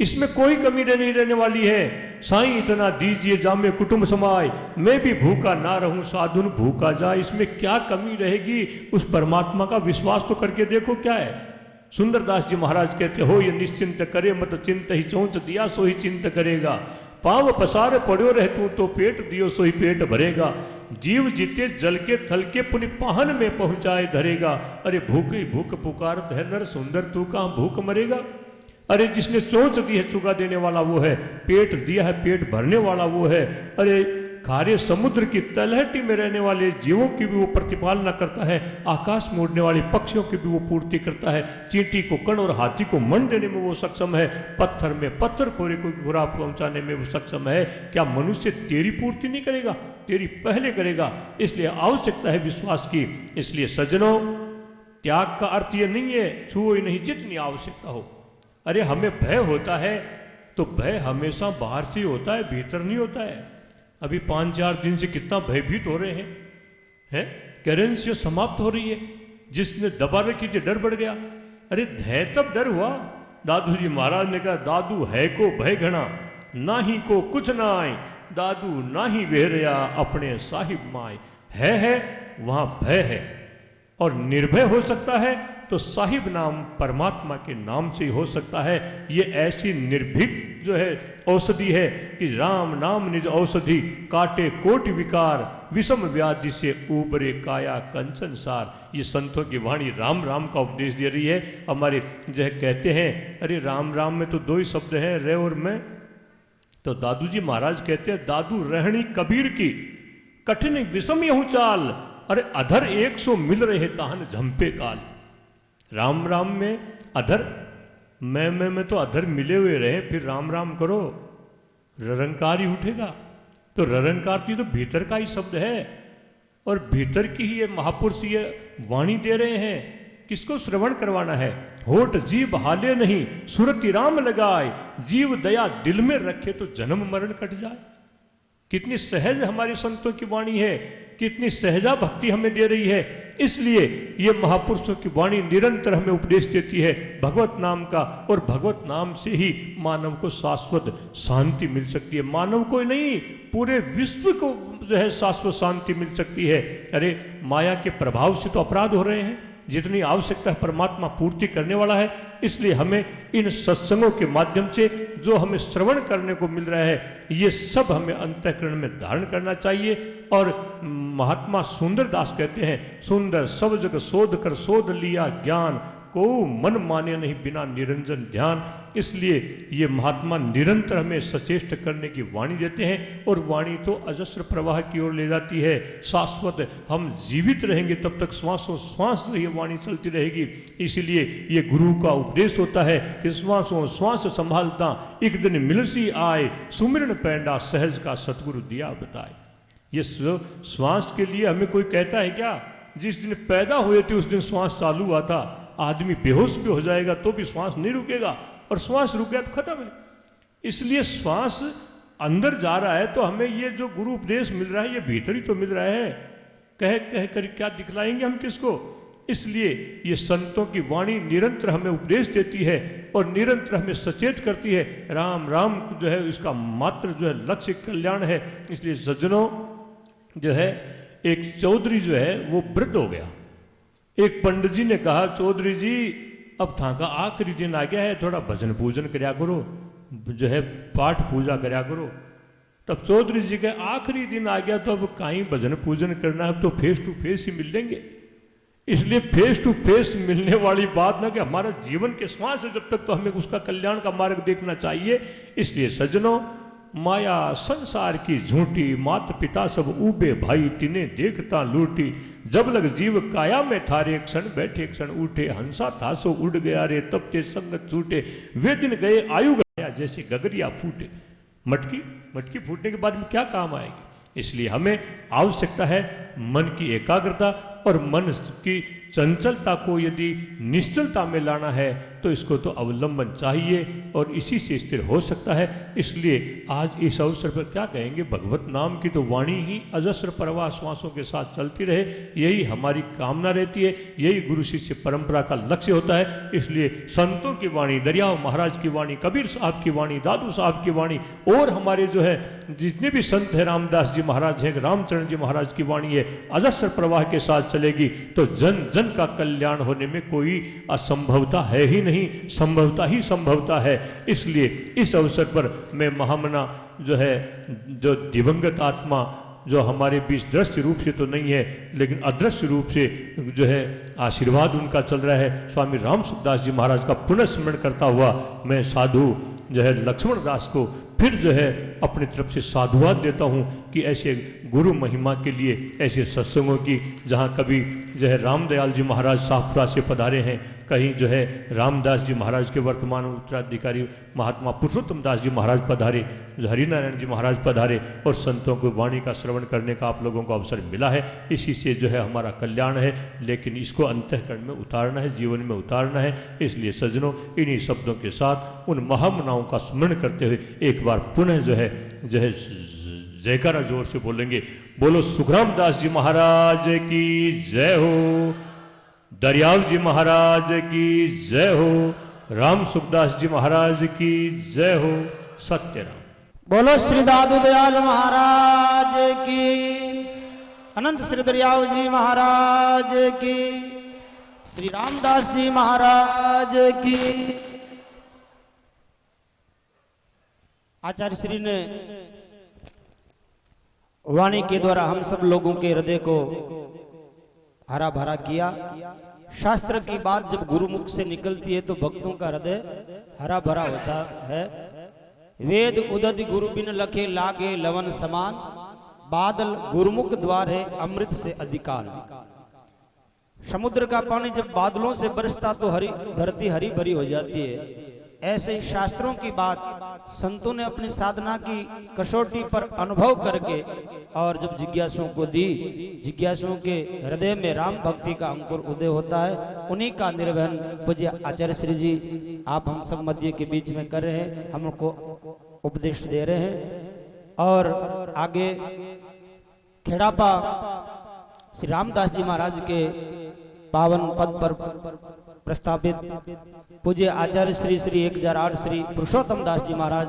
इसमें कोई कमी नहीं रहने वाली है। साईं इतना दीजिए जामे कुटुंब समाए, मैं भी भूखा ना रहूं साधुन भूखा जाए। इसमें क्या कमी रहेगी, उस परमात्मा का विश्वास तो करके देखो क्या है। सुंदरदास जी महाराज कहते हो, ये निश्चिंत करे मत चिंत ही, चौंच दिया सो ही चिंत करेगा। पांव पसार पड़ो रह तू तो पेट दियो सो ही पेट भरेगा। जीव जीते जल के थल के पुनि पाहन में पहुंचाए धरेगा। अरे भूख ही भूख पुकार है नर सुंदर, तू कहाँ भूख मरेगा। अरे जिसने चोंच दी है चुगा देने वाला वो है, पेट दिया है पेट भरने वाला वो है। अरे खारे समुद्र की तलहटी में रहने वाले जीवों की भी वो प्रतिपालना करता है, आकाश में उड़ने वाले पक्षियों की भी वो पूर्ति करता है, चींटी को कण और हाथी को मन देने में वो सक्षम है, पत्थर में पत्थर खोरे को बुरा पहुंचाने में वो सक्षम है। क्या मनुष्य तेरी पूर्ति नहीं करेगा? तेरी पहले करेगा। इसलिए आवश्यकता है विश्वास की। इसलिए सज्जनों, त्याग का अर्थ ये नहीं है छुओ ही नहीं जितनी आवश्यकता हो। अरे हमें भय होता है तो भय हमेशा बाहर से ही होता है, भीतर नहीं होता है। अभी 5-4 दिन से कितना भयभीत हो रहे हैं? करेंसी समाप्त हो रही है, जिसने दबा रखी थी डर बढ़ गया। अरे है तब डर हुआ। दादू जी महाराज ने कहा, दादू है को भय घना, ना ही को कुछ ना आए, दादू ना ही वेरया अपने साहिब माए। है वहां भय है, और निर्भय हो सकता है तो साहिब नाम परमात्मा के नाम से ही हो सकता है। ये ऐसी निर्भीक जो है औषधि है कि राम नाम निज औषधि, काटे कोटि विकार, विषम व्याधि से उबरे काया कंचन सार। ये संतों की वाणी राम राम का उपदेश दे रही है। हमारे जो है कहते हैं, अरे राम राम में तो 2 ही शब्द हैं, रे और मैं। तो दादू जी महाराज कहते हैं, दादू रहनी कबीर की, कठिन विषम यहू चाल, अरे अधर 100 मिल रहे ताहन झंपे काल। राम राम में अधर, मैं तो अधर मिले हुए रहे, फिर राम राम करो, ररंकार ही उठेगा। तो ररंकार तो भीतर का ही शब्द है, और भीतर की ही ये महापुरुष ये वाणी दे रहे हैं। किसको श्रवण करवाना है? होठ जीव हाले नहीं, सुरति राम लगाए, जीव दया दिल में रखे तो जन्म मरण कट जाए। कितनी सहज हमारी संतों की वाणी है, कितनी सहजा भक्ति हमें दे रही है। इसलिए ये महापुरुषों की वाणी निरंतर हमें उपदेश देती है भगवत नाम का, और भगवत नाम से ही मानव को शाश्वत शांति मिल सकती है। मानव को नहीं, पूरे विश्व को जो है शाश्वत शांति मिल सकती है। अरे माया के प्रभाव से तो अपराध हो रहे हैं, जितनी आवश्यकता है परमात्मा पूर्ति करने वाला है। इसलिए हमें इन सत्संगों के माध्यम से जो हमें श्रवण करने को मिल रहा है, ये सब हमें अंतःकरण में धारण करना चाहिए। और महात्मा सुंदर दास कहते हैं, सुंदर सब जग शोध कर शोध लिया ज्ञान, को मन माने नहीं बिना निरंजन ध्यान। इसलिए ये महात्मा निरंतर हमें सचेष्ट करने की वाणी देते हैं, और वाणी तो अजस्र प्रवाह की ओर ले जाती है। शाश्वत हम जीवित रहेंगे तब तक श्वासों श्वास ये वाणी चलती रहेगी। इसीलिए ये गुरु का उपदेश होता है कि श्वासों श्वास संभालता एक दिन मिलसी आए, सुमिरन पैंडा सहज का सतगुरु दिया बताए। ये श्वास के लिए हमें कोई कहता है क्या? जिस दिन पैदा हुए थे उस दिन श्वास चालू हुआ था। आदमी बेहोश भी हो जाएगा तो भी श्वास नहीं रुकेगा, और श्वास रुक गया तो खत्म है। इसलिए श्वास अंदर जा रहा है तो हमें ये जो गुरु उपदेश मिल रहा है ये भीतर ही तो मिल रहा है। कह कर क्या दिखलाएंगे हम किसको? इसलिए ये संतों की वाणी निरंतर हमें उपदेश देती है और निरंतर हमें सचेत करती है। राम राम जो है इसका मात्र जो है लक्ष्य कल्याण है। इसलिए सज्जनों जो है, एक चौधरी जो है वो वृद्ध हो गया। एक पंडित जी ने कहा, चौधरी जी अब था का आखिरी दिन आ गया है, थोड़ा भजन पूजन कर्या करो, जो है पाठ पूजा कर्या करो। तब चौधरी जी के आखिरी दिन आ गया तो अब कहीं भजन पूजन करना है, तो फेस टू फेस ही मिल लेंगे। इसलिए फेस टू फेस मिलने वाली बात ना कि हमारा जीवन के श्वास है जब तक, तो हमें उसका कल्याण का मार्ग देखना चाहिए। इसलिए सज्जनों, माया संसार की झूठी, माता पिता सब ऊबे भाई तिने देखता लूटी, जब लग जीव काया में थारे क्षण बैठे क्षण उठे, हंसा था सो उड़ गया रे तब ते संगत छूटे, वे दिन गए आयु गया जैसे गगरिया फूटे। मटकी फूटने के बाद में क्या काम आएगी? इसलिए हमें आवश्यकता है मन की एकाग्रता, और मन की चंचलता को यदि निश्चलता में लाना है तो इसको तो अवलंबन चाहिए, और इसी से स्थिर हो सकता है। इसलिए आज इस अवसर पर क्या कहेंगे, भगवत नाम की तो वाणी ही अजस्र प्रवाह श्वासों के साथ चलती रहे, यही हमारी कामना रहती है, यही गुरु शिष्य परंपरा का लक्ष्य होता है। इसलिए संतों की वाणी, दरियाव महाराज की वाणी, कबीर साहब की वाणी, दादू साहब की वाणी, और हमारे जो है जितने भी संत हैं, रामदास जी महाराज हैं, रामचरण जी महाराज की वाणी है, अजस्र प्रवाह के साथ चलेगी तो जन जन का कल्याण होने में कोई असंभवता है ही नहीं, संभवता ही संभवता है। इसलिए इस अवसर पर मैं महामना जो है, जो दिवंगत आत्मा जो हमारे बीच दृश्य रूप से तो नहीं है लेकिन अदृश्य रूप से जो है आशीर्वाद उनका चल रहा है, स्वामी राम सुखदास जी महाराज का पुनः स्मरण करता हुआ मैं साधु जो है लक्ष्मण दास को फिर जो है अपनी तरफ से साधुवाद देता हूँ कि ऐसे गुरु महिमा के लिए ऐसे सत्संगों की, जहाँ कभी जो है रामदयाल जी महाराज शाहपुरा से पधारे हैं, कहीं जो है रामदास जी महाराज के वर्तमान उत्तराधिकारी महात्मा पुरुषोत्तम दास जी महाराज पधारे, जो हरिनारायण जी महाराज पधारे, और संतों को वाणी का श्रवण करने का आप लोगों को अवसर मिला है। इसी से जो है हमारा कल्याण है, लेकिन इसको अंतःकरण में उतारना है, जीवन में उतारना है। इसलिए सज्जनों, इन्हीं शब्दों के साथ उन महामनाओं का स्मरण करते हुए एक बार पुनः जो है जयकारा जोर से बोलेंगे। बोलो सुखराम दास जी महाराज की जय हो, दरियाव जी महाराज की जय हो, राम सुखदास जी महाराज की जय हो। सत्यराम। बोलो श्री दादू दयाल महाराज की, अनंत श्री दरियाव जी महाराज की, श्री रामदास जी महाराज की। आचार्य श्री ने वाणी के द्वारा हम सब लोगों के हृदय को हरा भरा किया। शास्त्र की बात जब गुरुमुख से निकलती है तो भक्तों का हृदय हरा भरा होता है। वेद उदधि गुरु बिन लखे लागे लवन समान, बादल गुरुमुख द्वार है अमृत से अधिकान। समुद्र का पानी जब बादलों से बरसता तो धरती हरी भरी हो जाती है। ऐसे ही शास्त्रों की बात संतों ने अपनी साधना की कसौटी पर अनुभव करके और जब जिज्ञासुओं को दी, जिज्ञासुओं के हृदय में राम भक्ति का अंकुर उदय होता है। उन्हीं का निर्वहन पूज्य आचार्य श्री जी आप हम सब मध्य के बीच में कर रहे हैं, हमको उपदेश दे रहे हैं। और आगे खेड़ापा श्री रामदास जी महाराज के पावन पद पर प्रस्तापित पूज्य आचार्य श्री श्री 1008 श्री पुरुषोत्तम दास जी महाराज,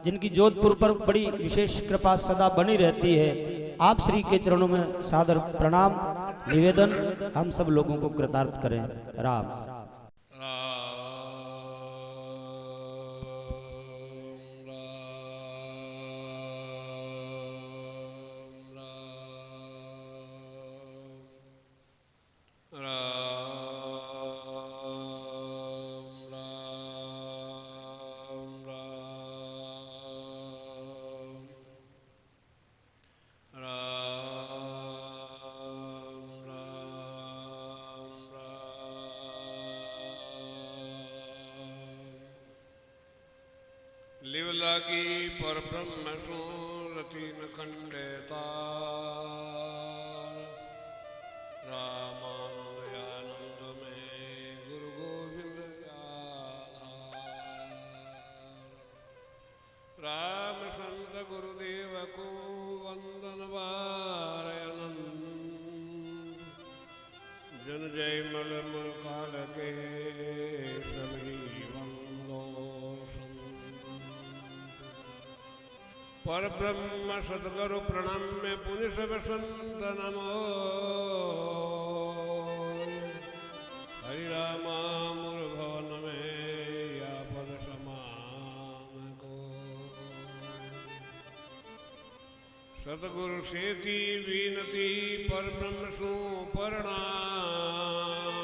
जिनकी जोधपुर पर बड़ी विशेष कृपा सदा बनी रहती है, आप श्री के चरणों में सादर प्रणाम निवेदन हम सब लोगों को कृतार्थ करें। राम। लिव लागी पर ब्रह्म सूरति न खंडेता, रामानंद में गुरु गोविंद राम संत गुरुदेव को वंदन वारयनंद, जन जय मल मुल काल के सभी वंदो। पर ब्रह्म सदगुरु प्रणम्य पुनि सब संत नमो, हरि रामा मुर भवन में या पद समान को। सतगुरु सेती विनती पर ब्रह्म सु प्रणाम,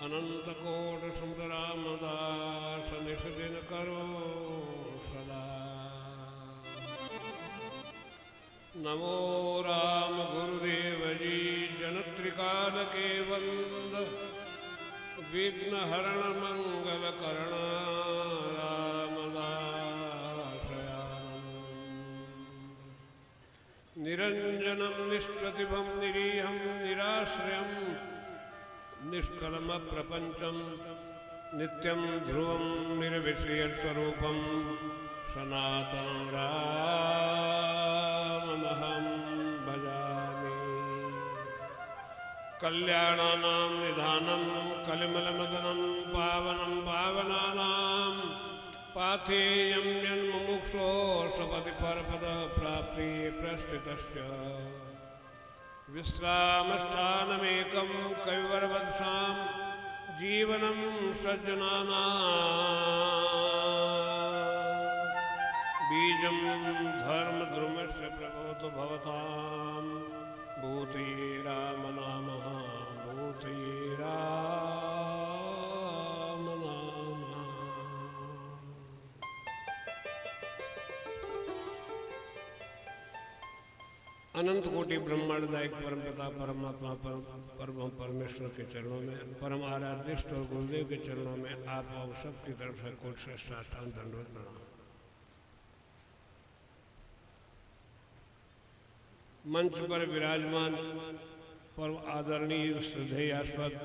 अनंत कोट सुंदर रामदास निस दिन करो सदा। नमो राम गुरुदेव जी जनत्रिकाल के वंद, विघ्न हरण मंगल करण रामदास निरंजनम निष्प्रतिभं निरीहं निराश्रयं, निष्कलम प्रपंचम नित्यं ध्रुवं निर्विषय स्वरूपं, सनातनं राममहं भजामि। कल्याणानां निधानं कलिमलमदनं पावनं पावनानां, पाथेयं यन्मुमुक्षो सपदि परपदः प्राप्ति प्रस्थितस्य। विश्रामस्थानमेकं कविवरवत्सां जीवनं सज्जनानां, बीजं धर्मद्रुमस्य प्रभवतु भवतां, भूते राम नामः भूते राम नामः। अनंत कोटि ब्रह्मांडदायक परम पिता परमात्मा परम परमेश्वर के चरणों में, परम आराध्य इष्ट और गुरुदेव के चरणों में आप और सबकी तरफ से कोटि से साष्टांग दंडवत प्रणाम। मंच पर विराजमान परम आदरणीय श्रद्धेयास्पद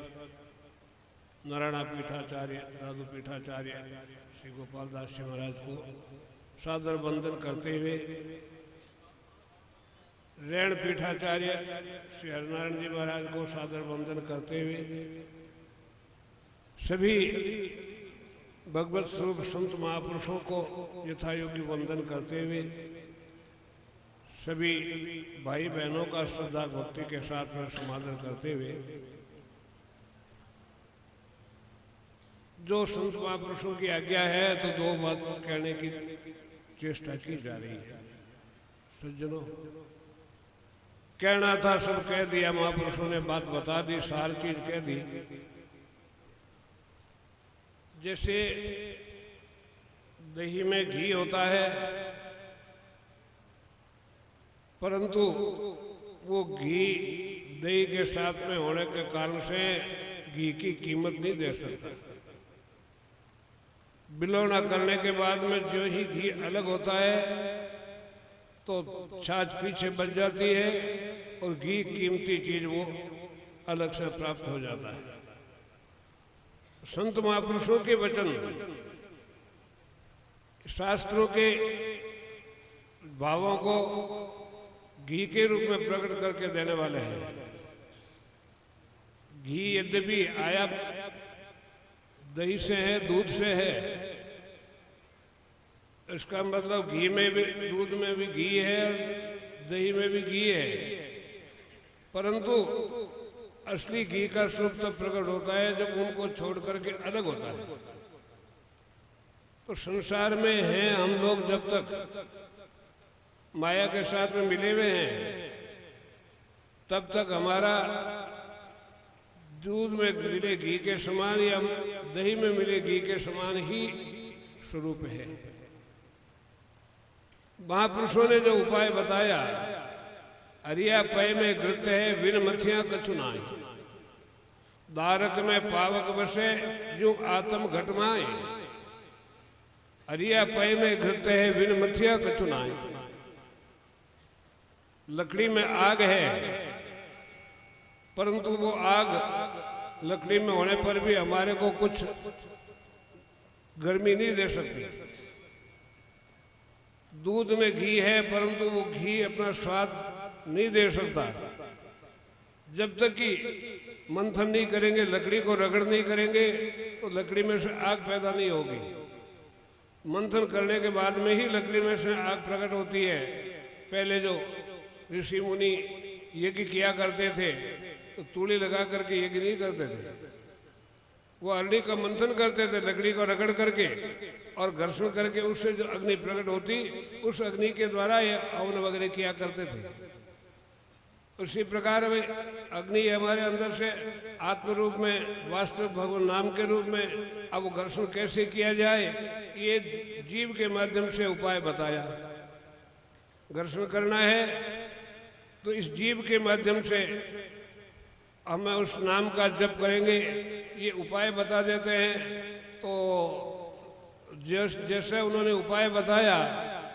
नारायण पीठाचार्य दादू पीठाचार्य श्री गोपाल दास जी महाराज को सादर वंदन करते हुए, रेण पीठाचार्य श्री हरिनारायण जी महाराज को सादर वंदन करते हुए, सभी भगवत स्वरूप संत महापुरुषों को यथायोग्य वंदन करते हुए, सभी भाई बहनों का श्रद्धा भक्ति के साथ में समादर करते हुए, जो संत महापुरुषों की आज्ञा है तो दो बात कहने की चेष्टा की जा रही है। सज्जनों, कहना था सब कह दिया, महापुरुषों ने बात बता दी, सारी चीज कह दी। जैसे दही में घी होता है, परंतु वो घी दही के साथ में होने के कारण से घी की कीमत नहीं दे सकता। बिलोना करने के बाद में जो ही घी अलग होता है तो छाछ पीछे बच जाती है और घी कीमती चीज वो अलग से प्राप्त हो जाता है। संत महापुरुषों के वचन शास्त्रों के भावों को घी के रूप में प्रकट करके देने वाले हैं। घी यद्यपि आया दही से है, दूध से है, इसका मतलब घी में भी, दूध में भी घी है, दही में भी घी है, परंतु असली घी का स्वरूप तब प्रकट होता है जब उनको छोड़ करके अलग होता है। तो संसार में हैं हम लोग, जब तक माया के साथ में मिले हुए हैं तब तक हमारा दूध में मिले घी के समान या दही में मिले घी के समान ही स्वरूप है। महापुरुषों ने जो उपाय बताया, अरिया पय में घृत है विन मथिया कछुनाई, दारक में पावक बसे जो आत्म घटमाए, अरिया पय में घृत है विन मथिया कछुनाई। लकड़ी में आग है, परंतु वो आग लकड़ी में होने पर भी हमारे को कुछ गर्मी नहीं दे सकती। दूध में घी है, परंतु वो घी अपना स्वाद नहीं दे सकता। जब तक कि मंथन नहीं करेंगे, लकड़ी को रगड़ नहीं करेंगे, तो लकड़ी में से आग पैदा नहीं होगी। मंथन करने के बाद में ही लकड़ी में से आग प्रकट होती है। पहले जो ऋषि मुनि यज्ञ किया करते थे तो तूड़ी लगा करके यज्ञ नहीं करते थे, वो अरड़ी का मंथन करते थे लकड़ी को रगड़ करके और घर्षण करके उससे जो अग्नि प्रकट होती, उस अग्नि के द्वारा ये हवन वगैरह किया करते थे। उसी प्रकार में अग्नि हमारे अंदर से आत्म रूप में, वास्तविक भगवान नाम के रूप में, अब वो घर्षण कैसे किया जाए, ये जीव के माध्यम से उपाय बताया। घर्षण करना है तो इस जीव के माध्यम से हमें उस नाम का जप करेंगे, ये उपाय बता देते हैं। तो जैसे उन्होंने उपाय बताया,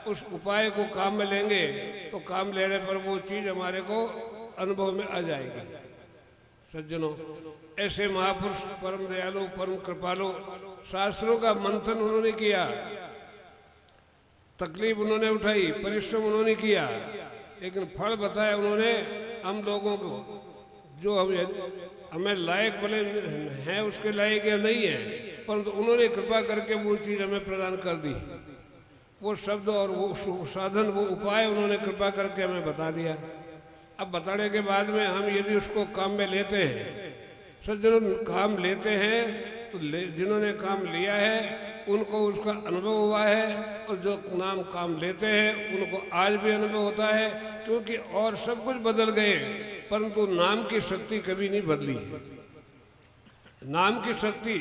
उस उपाय को काम में लेंगे तो काम लेने पर वो चीज हमारे को अनुभव में आ जाएगी। सज्जनों, ऐसे महापुरुष परम दयालु, परम कृपालु, शास्त्रों का मंथन उन्होंने किया, तकलीफ उन्होंने उठाई, परिश्रम उन्होंने किया, लेकिन फल बताया उन्होंने हम लोगों को, जो हमें लायक भले हैं उसके लायक या नहीं है, परंतु उन्होंने कृपा करके वो चीज़ हमें प्रदान कर दी। वो शब्द और वो साधन, वो उपाय उन्होंने कृपा करके हमें बता दिया। अब बताने के बाद में हम यदि उसको काम में लेते हैं, सज्जनों काम लेते हैं तो जिन्होंने काम लिया है उनको उसका अनुभव हुआ है, और जो नाम काम लेते हैं उनको आज भी अनुभव होता है, क्योंकि और सब कुछ बदल गए परंतु नाम की शक्ति कभी नहीं बदली है। नाम की शक्ति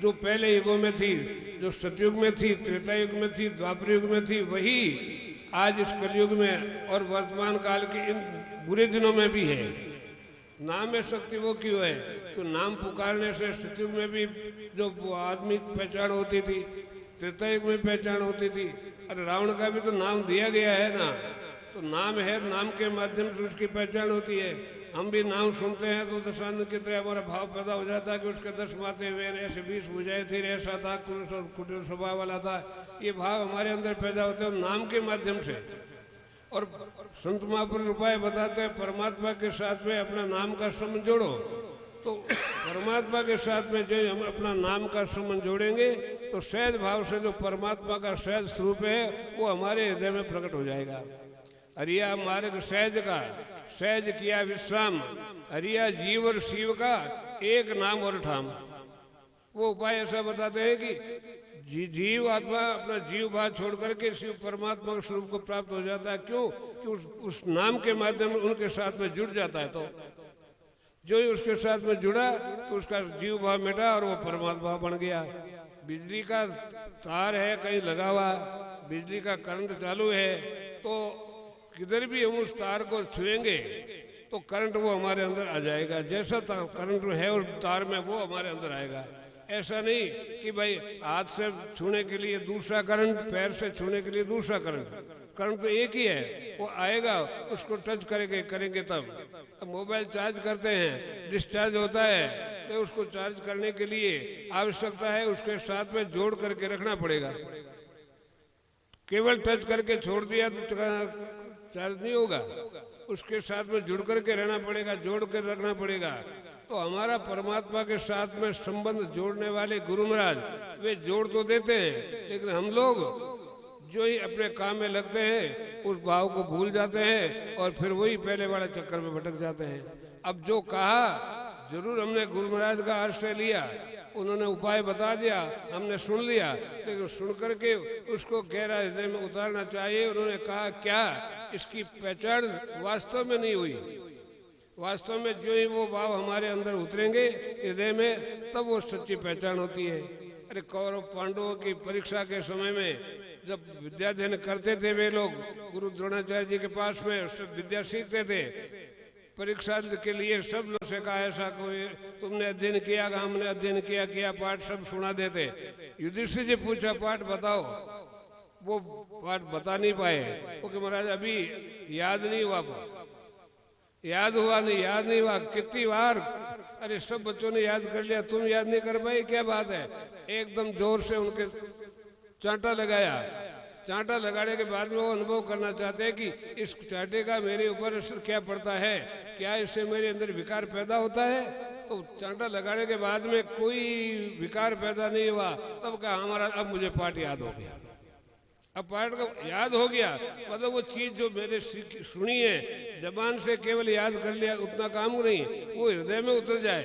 जो पहले युगों में थी, जो सतयुग में थी, त्रेता युग में थी, द्वापर युग में थी, वही आज इस कलयुग में और वर्तमान काल के इन बुरे दिनों में भी है। नाम में शक्ति वो क्यों है? तो नाम पुकारने से सतयुग में भी जो वो आदमी की पहचान होती थी, त्रेता युग में पहचान होती थी। अरे रावण का भी तो नाम दिया गया है ना, तो नाम है, नाम के माध्यम से उसकी पहचान होती है। हम भी नाम सुनते हैं तो दशानंद की तरह हमारा भाव पैदा हो जाता है कि उसके 10 माते हुए, ऐसे 20 भुजाएं थी, ऐसा था, कुटिल स्वभाव वाला था। ये भाव हमारे अंदर पैदा होते हैं नाम के माध्यम से। और संत महापुरुष उपाय बताते हैं, परमात्मा के साथ में अपना नाम का संबंध जोड़ो। तो परमात्मा के साथ में जो हम अपना नाम का संबंध जोड़ेंगे तो सहज भाव से जो परमात्मा का सहज स्वरूप है वो हमारे हृदय में प्रकट हो जाएगा। हरिया मार्ग सहज का, सहज किया विश्राम, हरिया जीव और शिव का एक नाम और ठाम। वो उपाय ऐसा बताते हैं कि जीव आत्मा अपना जीव भाव छोड़ करके शिव परमात्मा के स्वरूप को प्राप्त हो जाता है। क्यों? कि उस नाम के माध्यम से उनके साथ में जुड़ जाता है। तो जो ही उसके साथ में जुड़ा तो उसका जीव भाव मिटा और वो परमात्मा बन गया। बिजली का तार है कहीं लगा हुआ, बिजली का करंट चालू है, तो किधर भी हम उस तार को छुएंगे तो करंट वो हमारे अंदर आ जाएगा। जैसा करंट है उस तार में वो हमारे अंदर आएगा। ऐसा नहीं कि भाई हाथ से छूने के लिए दूसरा करंट, पैर से छूने के लिए दूसरा करंट, करंट तो एक ही है, वो आएगा, उसको टच करेंगे तब। अब मोबाइल चार्ज करते हैं, डिस्चार्ज होता है, तो उसको चार्ज करने के लिए आवश्यकता है उसके साथ में जोड़ करके रखना पड़ेगा। केवल टच करके छोड़ दिया तो चार्ज नहीं होगा, उसके साथ में जुड़ करके रहना पड़ेगा, जोड़ कर रखना पड़ेगा। तो हमारा परमात्मा के साथ में संबंध जोड़ने वाले गुरु महाराज वे जोड़ तो देते हैं, लेकिन हम लोग जो ही अपने काम में लगते हैं उस भाव को भूल जाते हैं और फिर वही पहले वाले चक्कर में भटक जाते हैं। अब जो कहा जरूर हमने गुरु महाराज का आश्रय लिया, उन्होंने उपाय बता दिया, हमने सुन लिया, लेकिन सुन करके उसको गहरा हृदय में उतारना चाहिए। उन्होंने कहा क्या, इसकी पहचान वास्तव में नहीं हुई। वास्तव में जो ही वो भाव हमारे अंदर उतरेंगे हृदय में, तब वो सच्ची पहचान होती है। अरे कौरव पांडवों की परीक्षा के समय में जब विद्याध्ययन करते थे वे लोग गुरु द्रोणाचार्य जी के पास में विद्या सीखते थे, परीक्षा के लिए सब लोग से कहा ऐसा कोई तुमने अध्ययन किया? हमने अध्ययन किया पाठ सब सुना देते। युधिष्ठिर जी पूछा पाठ बताओ, वो पाठ बता नहीं पाए क्योंकि महाराज अभी याद नहीं हुआ। याद नहीं हुआ कितनी बार, अरे सब बच्चों ने याद कर लिया, तुम याद नहीं कर पाए, क्या बात है? एकदम जोर से उनके चांटा लगाया। चांटा लगाने के बाद में वो अनुभव करना चाहते हैं कि इस चांटे का मेरे ऊपर असर क्या पड़ता है, क्या इससे मेरे अंदर विकार पैदा होता है? तो चांटा लगाने के बाद में कोई विकार पैदा नहीं हुआ। तब कहा हमारा अब मुझे पाठ याद हो गया। अब पाठ का याद हो गया मतलब वो चीज जो मैंने सुनी है जबान से केवल याद कर लिया उतना काम नहीं, वो हृदय में उतर जाए,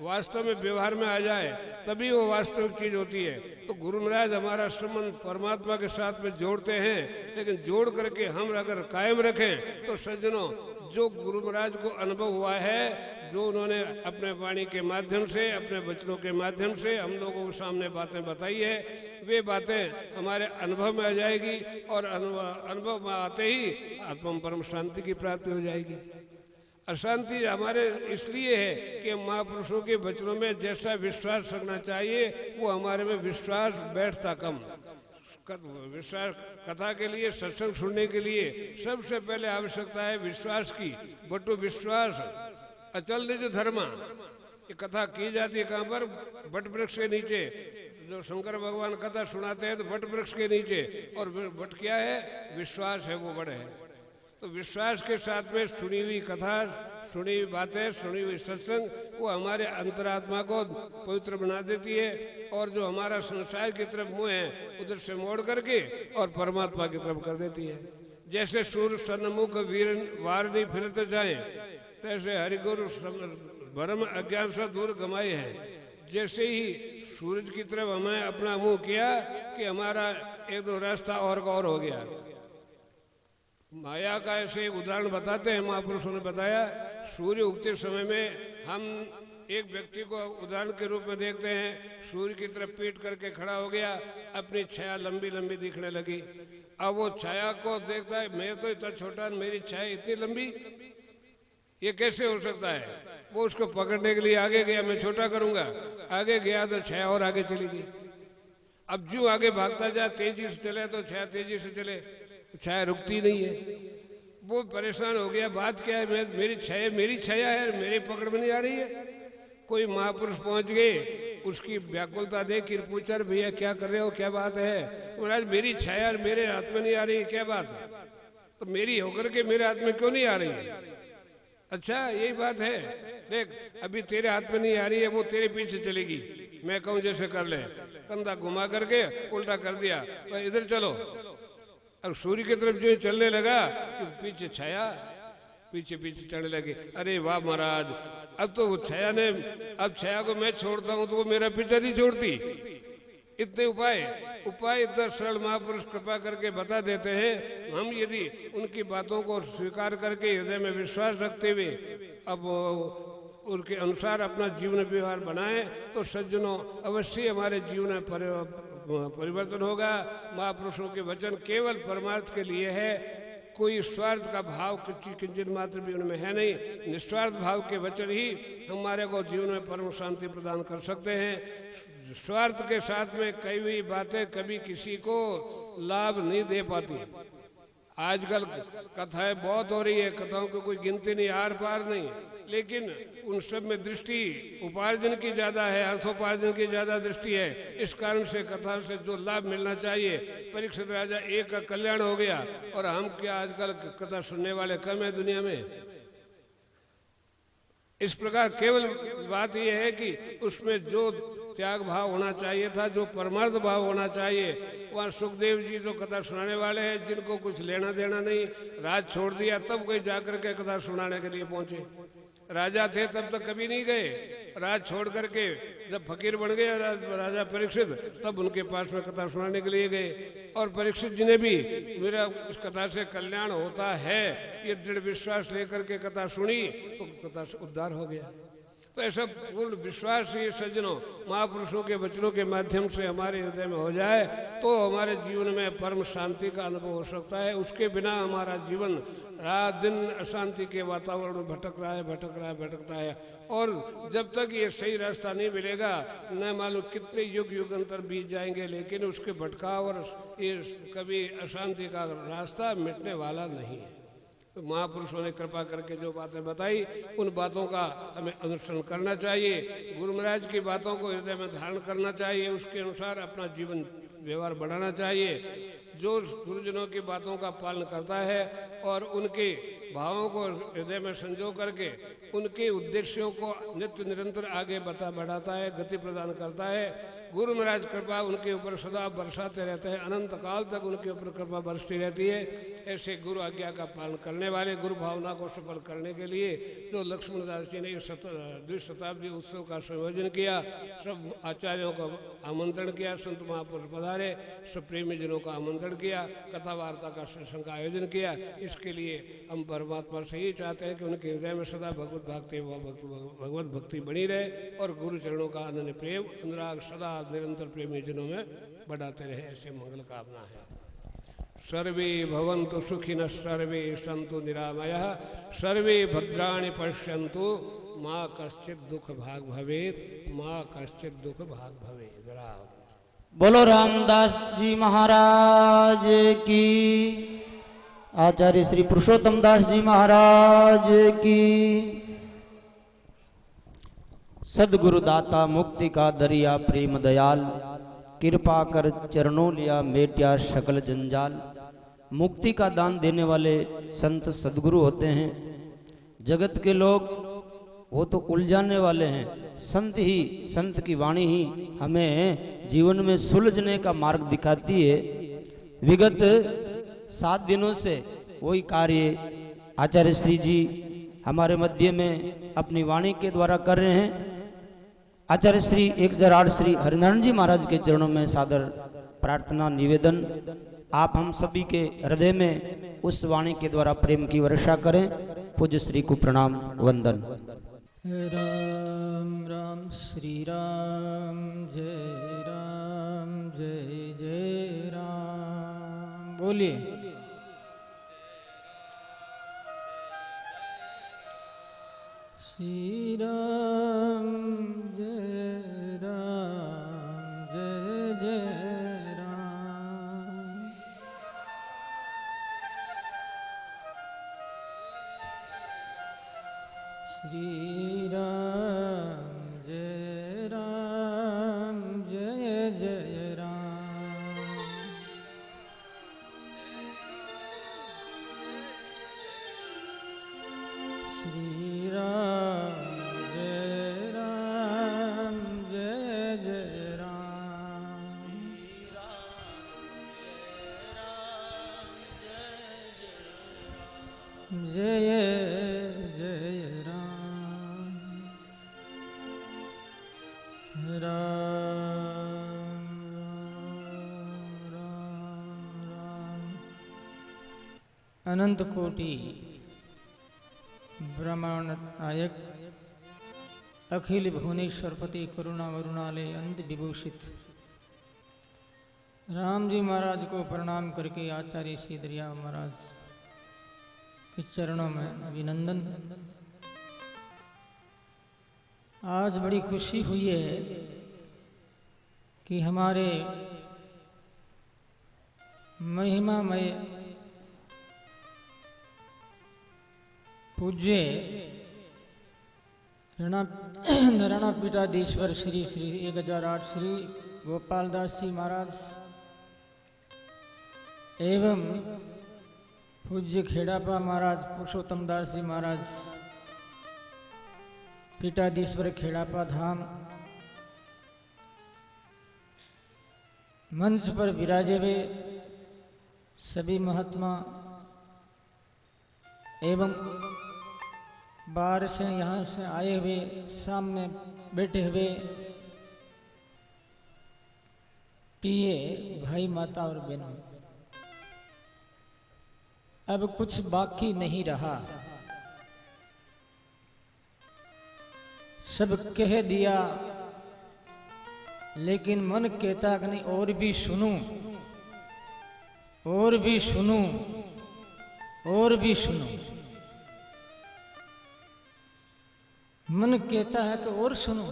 वास्तव में व्यवहार में आ जाए, तभी वो वास्तविक चीज होती है। तो गुरु महाराज हमारा संबंध परमात्मा के साथ में जोड़ते हैं, लेकिन जोड़ करके हम अगर कायम रखें तो सज्जनों जो गुरु महाराज को अनुभव हुआ है, जो उन्होंने अपने वाणी के माध्यम से, अपने वचनों के माध्यम से हम लोगों के सामने बातें बताई है, वे बातें हमारे अनुभव में आ जाएगी और अनुभव में आते ही आत्मा परम शांति की प्राप्ति हो जाएगी। अशांति हमारे इसलिए है कि महापुरुषों के वचनों में जैसा विश्वास रखना चाहिए वो हमारे में विश्वास बैठता कम। विश्वास कथा के लिए, सत्संग सुनने के लिए सबसे पहले आवश्यकता है विश्वास की। बटु विश्वास अचल निज धर्मा। ये कथा की जाती है कहाँ पर? बट वृक्ष के नीचे। जो शंकर भगवान कथा सुनाते हैं तो बट वृक्ष के नीचे, और बट क्या है? विश्वास है, वो बड़ है। तो विश्वास के साथ में सुनी हुई कथा, सुनी हुई बातें, सुनी हुई सत्संग वो हमारे अंतरात्मा को पवित्र बना देती है, और जो हमारा संसार की तरफ मुँह है उधर से मोड़ करके और परमात्मा की तरफ कर देती है। जैसे सूर्य सन्मुख वीर वार नहीं फिरते जाए, तैसे हरिगुरु भरम अज्ञान से दूर गमाए हैं। जैसे ही सूरज की तरफ हमें अपना मुंह किया कि हमारा एक दो रास्ता और का और हो गया। माया का ऐसे एक उदाहरण बताते हैं महापुरुषों ने बताया। सूर्य उगते समय में हम एक व्यक्ति को उदाहरण के रूप में देखते हैं, सूर्य की तरफ पीट करके खड़ा हो गया, अपनी छाया लंबी लंबी दिखने लगी। अब वो छाया को देखता है, मैं तो इतना छोटा, मेरी छाया इतनी लंबी, ये कैसे हो सकता है? वो उसको पकड़ने के लिए आगे गया, मैं छोटा करूंगा, आगे गया तो छाया और आगे चली गई। अब जो आगे भागता जा, तेजी से चले तो छाया तेजी से चले, छाया रुकती नहीं है। वो परेशान हो गया, बात क्या है, मेरी छाया है, मेरी पकड़ में नहीं आ रही है। कोई महापुरुष पहुंच गए, उसकी व्याकुलता देख कर पूछा, भैया क्या कर रहे हो, क्या बात है? बोला मेरी छाया मेरे हाथ में नहीं आ रही है, क्या बात है? तो मेरी होकर के मेरे हाथ में क्यों नहीं आ रही है? अच्छा यही बात है, देख अभी तेरे हाथ में नहीं आ रही है, वो तेरे पीछे चलेगी। मैं कहूँ जैसे कर ले, कंधा घुमा करके उल्टा कर दिया, तो इधर चलो। अब सूर्य की तरफ जो चलने लगा कि पीछे छाया पीछे पीछे चढ़ने लगे। अरे वाह महाराज, अब तो छाया ने, अब छाया को मैं छोड़ता हूँ तो वो मेरा पीछा नहीं छोड़ती। इतने उपाय इतना सरल महापुरुष कृपा करके बता देते हैं। हम यदि उनकी बातों को स्वीकार करके हृदय में विश्वास रखते हुए अब उनके अनुसार अपना जीवन व्यवहार बनाएं तो सज्जनों अवश्य हमारे जीवन में परिवर्तन होगा। महापुरुषों के वचन केवल परमार्थ के लिए है, कोई स्वार्थ का भाव किंचित मात्र भी उनमें है नहीं। निस्वार्थ भाव के वचन ही हमारे को जीवन में परम शांति प्रदान कर सकते हैं। स्वार्थ के साथ में कई हुई बातें कभी किसी को लाभ नहीं दे पाती। आजकल कथाएं बहुत हो रही है, कथाओं की कोई गिनती नहीं, आर पार नहीं, लेकिन उन सब में दृष्टि उपार्जन की ज्यादा है, अर्थोपार्जन की ज्यादा दृष्टि है। इस कारण से कथा से जो लाभ मिलना चाहिए, परीक्षित राजा एक का कल्याण हो गया और हम क्या आजकल कथा सुनने वाले कम है दुनिया में। इस प्रकार केवल बात यह है कि उसमें जो त्याग भाव होना चाहिए था, जो परमार्थ भाव होना चाहिए, वहाँ सुखदेव जी तो कथा सुनाने वाले हैं जिनको कुछ लेना देना नहीं, राज छोड़ दिया तब कोई जाकर के कथा सुनाने के लिए पहुंचे। राजा थे तब तक कभी नहीं गए, राज छोड़ करके जब फकीर बन गए राजा परीक्षित तब उनके पास में कथा सुनाने के लिए गए। और परीक्षित जी ने भी मेरा इस कथा से कल्याण होता है ये दृढ़ विश्वास लेकर के कथा सुनी तो कथा से उद्धार हो गया। तो ऐसा पूर्ण विश्वास ये सज्जनों महापुरुषों के वचनों के माध्यम से हमारे हृदय में हो जाए तो हमारे जीवन में परम शांति का अनुभव हो सकता है। उसके बिना हमारा जीवन रात दिन अशांति के वातावरण में भटकता है और जब तक ये सही रास्ता नहीं मिलेगा न मालूम कितने युग अंतर बीत जाएंगे, लेकिन उसके भटकाव और ये कभी अशांति का रास्ता मिटने वाला नहीं है। तो महापुरुषों ने कृपा करके जो बातें बताई उन बातों का हमें अनुसरण करना चाहिए, गुरु महाराज की बातों को हृदय में धारण करना चाहिए, उसके अनुसार अपना जीवन व्यवहार बढ़ाना चाहिए। जो गुरुजनों की बातों का पालन करता है और उनके भावों को हृदय में संजो करके उनके उद्देश्यों को नित्य निरंतर आगे बढ़ाता है, गति प्रदान करता है। गुरु महाराज कृपा उनके ऊपर सदा बरसाते रहते हैं, अनंत काल तक उनके ऊपर कृपा बरसती रहती है। ऐसे गुरु आज्ञा का पालन करने वाले गुरु भावना को सफल करने के लिए जो लक्ष्मणदास जी ने द्विशताब्दी उत्सव का संयोजन किया, सब आचार्यों को आमंत्रण किया, संत महापुरुष पधारे, सब प्रेमी जनों का आमंत्रण किया, कथा वार्ता का सत्संग का आयोजन किया। इसके लिए हम परमात्मा से ही चाहते हैं कि उनके हृदय में सदा भगवत भक्ति बनी रहे और गुरु चरणों का अनन्य प्रेम अनुराग सदा निरंतर प्रेमी जनों में बढ़ाते रहे, ऐसे मंगल कामना है। सर्वे भवन्तु सुखिनः, सर्वे सन्तु निरामयः, सर्वे भद्राणि पश्यन्तु, माँ कश्चित् दुख भाग भवेत्, माँ कश्चित् दुख भाग भवेत्। बोलो रामदास जी महाराज की, आचार्य श्री पुरुषोत्तम दास जी महाराज की। सदगुरु दाता मुक्ति का दरिया प्रेम दयाल, कृपा कर चरणों लिया मेटिया सकल जंजाल। मुक्ति का दान देने वाले संत सदगुरु होते हैं। जगत के लोग वो तो उलझाने वाले हैं, संत की वाणी ही हमें जीवन में सुलझने का मार्ग दिखाती है। विगत 7 दिनों से वही कार्य आचार्य श्री जी हमारे मध्य में अपनी वाणी के द्वारा कर रहे हैं। आचार्य श्री 1008 श्री हरिनारायण जी महाराज के चरणों में सादर प्रार्थना निवेदन, आप हम सभी के हृदय में उस वाणी के द्वारा प्रेम की वर्षा करें। पूज्य श्री को प्रणाम वंदन। राम राम श्री राम, जय जय राम। बोलिए। जय राम। श्री राम जय राम जय जय राम। श्री राम जय राम जय जय राम। जय जय राम। राम राम राम। अनंत कोटि ब्रह्मांड नायक अखिल भुवनेश्वरपति करुणा वरुणालय अंत विभूषित राम जी महाराज को प्रणाम करके आचार्य श्री दरिया महाराज के चरणों में अभिनंदन। आज बड़ी खुशी हुई है कि हमारे महिमामय पूज्य नारायण पीठाधीश्वर श्री श्री 1008 श्री गोपालदास जी महाराज एवं पूज्य खेड़ापा महाराज पुरुषोत्तम दास जी महाराज पीठाधीश्वर खेड़ापा धाम मंच पर विराजे हुए सभी महात्मा एवं बाहर से यहाँ से आए हुए सामने बैठे हुए पिए भाई माता और बहनों, अब कुछ बाकी नहीं रहा, सब कह दिया, लेकिन मन कहता कि नहीं और भी सुनूं, और भी सुनूं, और भी सुनूं। मन कहता है कि और सुनो।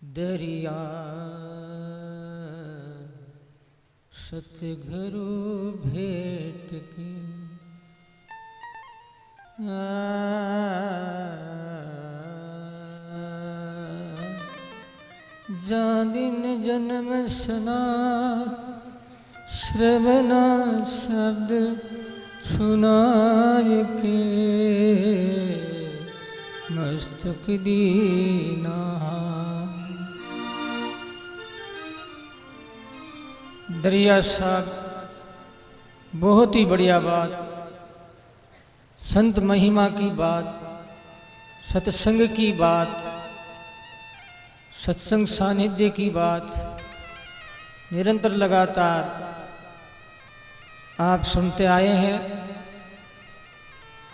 दरिया सतगुरु भेंट की जा दिन जन्म सना श्रवणा शब्द सुनाय के मस्तक दीना। दरिया साहब बहुत ही बढ़िया बात, संत महिमा की बात, सत्संग की बात, सत्संग सानिध्य की बात निरंतर लगातार आप सुनते आए हैं।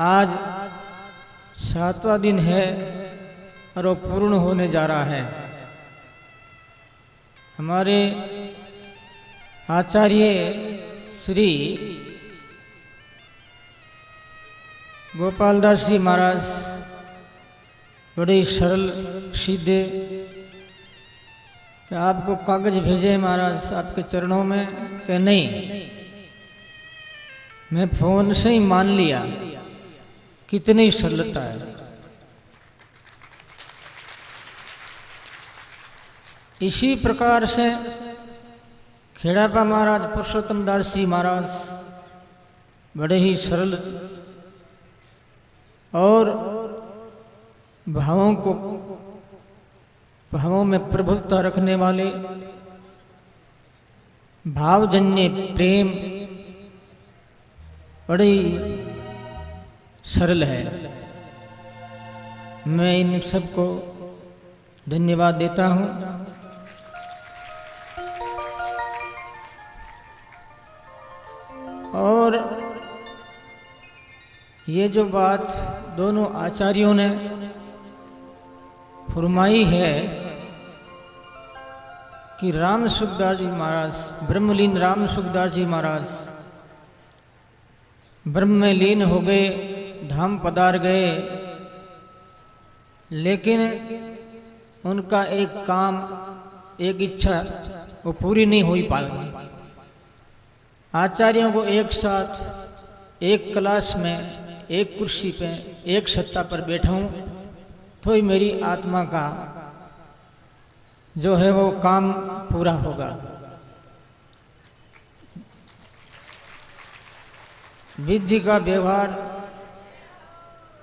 आज 7वां दिन है और वो पूर्ण होने जा रहा है। हमारे आचार्य श्री गोपालदास जी महाराज बड़े सरल सीधे कि आपको कागज भेजे महाराज आपके चरणों में कि नहीं, मैं फोन से ही मान लिया। कितनी सरलता है। इसी प्रकार से खेड़ापा महाराज पुरुषोत्तम दास जी महाराज बड़े ही सरल और भावों में प्रभुत्व रखने वाले, भावजन्य प्रेम बड़े सरल है। मैं इन सबको धन्यवाद देता हूँ। और ये जो बात दोनों आचार्यों ने फरमाई है कि राम सुखदास जी महाराज, ब्रह्मलीन राम सुखदास जी महाराज ब्रह्म में लीन हो गए, धाम पधार गए, लेकिन उनका एक काम एक इच्छा वो पूरी नहीं हो पाएगी। आचार्यों को एक साथ एक क्लास में एक कुर्सी पे एक सत्ता पर बैठाऊं तो ही मेरी आत्मा का जो है वो काम पूरा होगा। विधि का व्यवहार,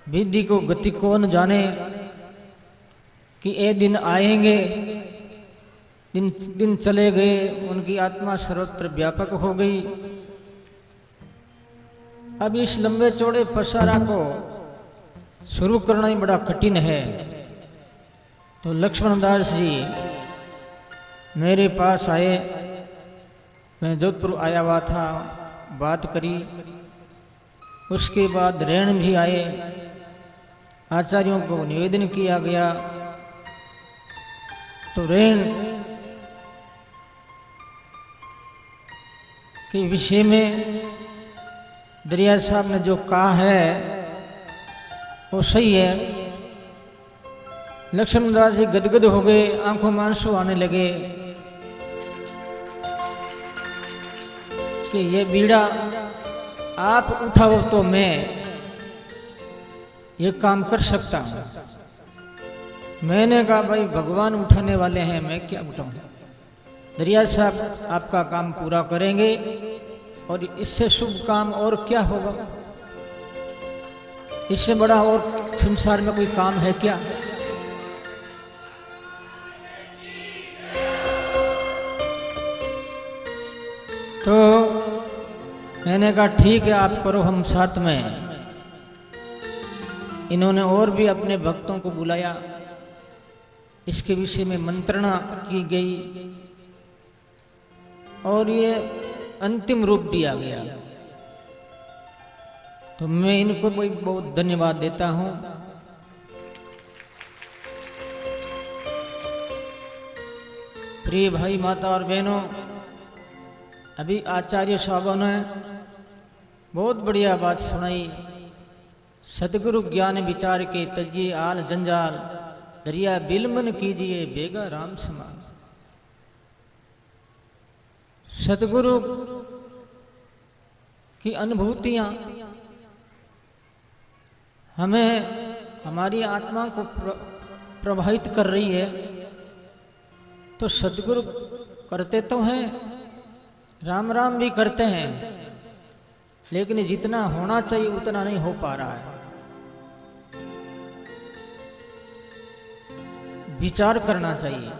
विधि को गति कौन जाने कि ये दिन आएंगे, दिन दिन चले गए, उनकी आत्मा सर्वत्र व्यापक हो गई। अब इस लंबे चौड़े पसारा को शुरू करना ही बड़ा कठिन है। तो लक्ष्मण दास जी मेरे पास आए, मैं जोधपुर आया हुआ था, बात करी। उसके बाद रेण भी आए, आचार्यों को निवेदन किया गया। तो रेण के विषय में दरिया साहब ने जो कहा है वो सही है। लक्ष्मण दास जी गदगद हो गए, आंखों में आंसू आने लगे कि ये बीड़ा आप उठाओ तो मैं ये काम कर सकता हूं। मैंने कहा भाई भगवान उठाने वाले हैं, मैं क्या उठाऊं। दरिया साहब आपका काम पूरा करेंगे और इससे शुभ काम और क्या होगा। इससे बड़ा और संसार में कोई काम है क्या। तो मैंने कहा ठीक है आप करो, हम साथ में। इन्होंने और भी अपने भक्तों को बुलाया, इसके विषय में मंत्रणा की गई और ये अंतिम रूप दिया गया। तो मैं इनको बहुत धन्यवाद देता हूं। प्रिय भाई माता और बहनों, अभी आचार्य साहबों ने बहुत बढ़िया बात सुनाई। सतगुरु ज्ञान विचार के तजिए आल जंजाल, दरिया बिलमन कीजिए बेगा राम समान। सतगुरु की अनुभूतियां हमें, हमारी आत्मा को प्रभावित कर रही है। तो सतगुरु करते तो हैं, राम राम भी करते हैं, लेकिन जितना होना चाहिए उतना नहीं हो पा रहा है। विचार करना चाहिए।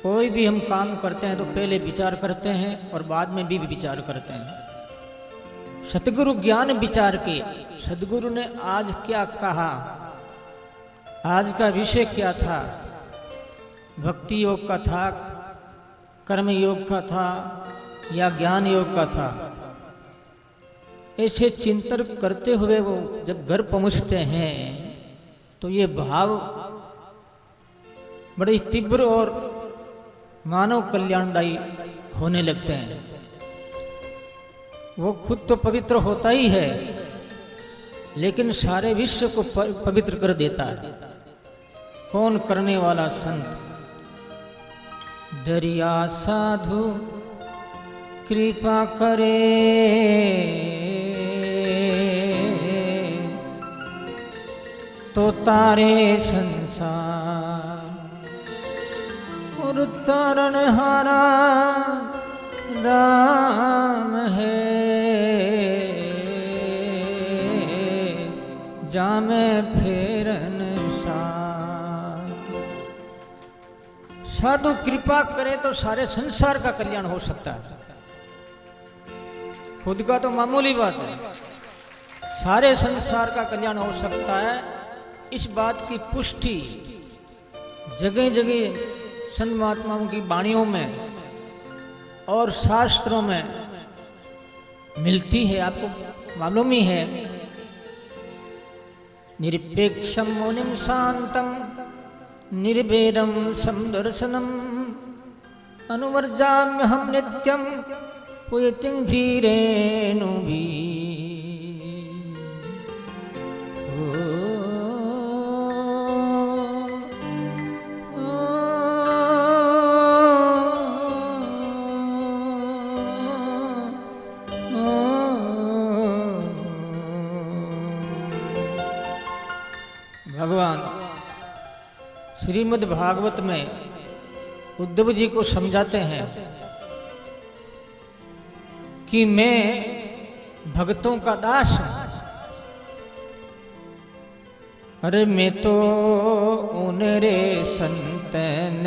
कोई भी हम काम करते हैं तो पहले विचार करते हैं और बाद में भी विचार करते हैं। सतगुरु ज्ञान विचार के, सतगुरु ने आज क्या कहा, आज का विषय क्या था, भक्ति योग का था, कर्म योग का था या ज्ञान योग का था। ऐसे चिंतन करते हुए वो जब घर पहुंचते हैं तो ये भाव बड़े तीव्र और मानव कल्याणदायी होने लगते हैं। वो खुद तो पवित्र होता ही है, लेकिन सारे विश्व को पवित्र कर देता है। कौन करने वाला संत। दरिया साधु कृपा करे, तो तारे संसार और तारणहारा राम है। जामे फेरन साधु कृपा करे तो सारे संसार का कल्याण हो सकता है। खुद का तो मामूली बात है, सारे संसार का कल्याण हो सकता है। इस बात की पुष्टि जगह जगह संत महात्माओं की वाणियों में और शास्त्रों में मिलती है, आपको मालूम ही है। निरपेक्षम मुनिम शांतम निर्भेदम समदर्शनम अनुवर्जाम्य हम नित्यम पुयतिं धीरेनु भी। श्रीमद् भागवत में उद्धव जी को समझाते हैं कि मैं भक्तों का दास हूं। अरे मैं तो उन रे संतन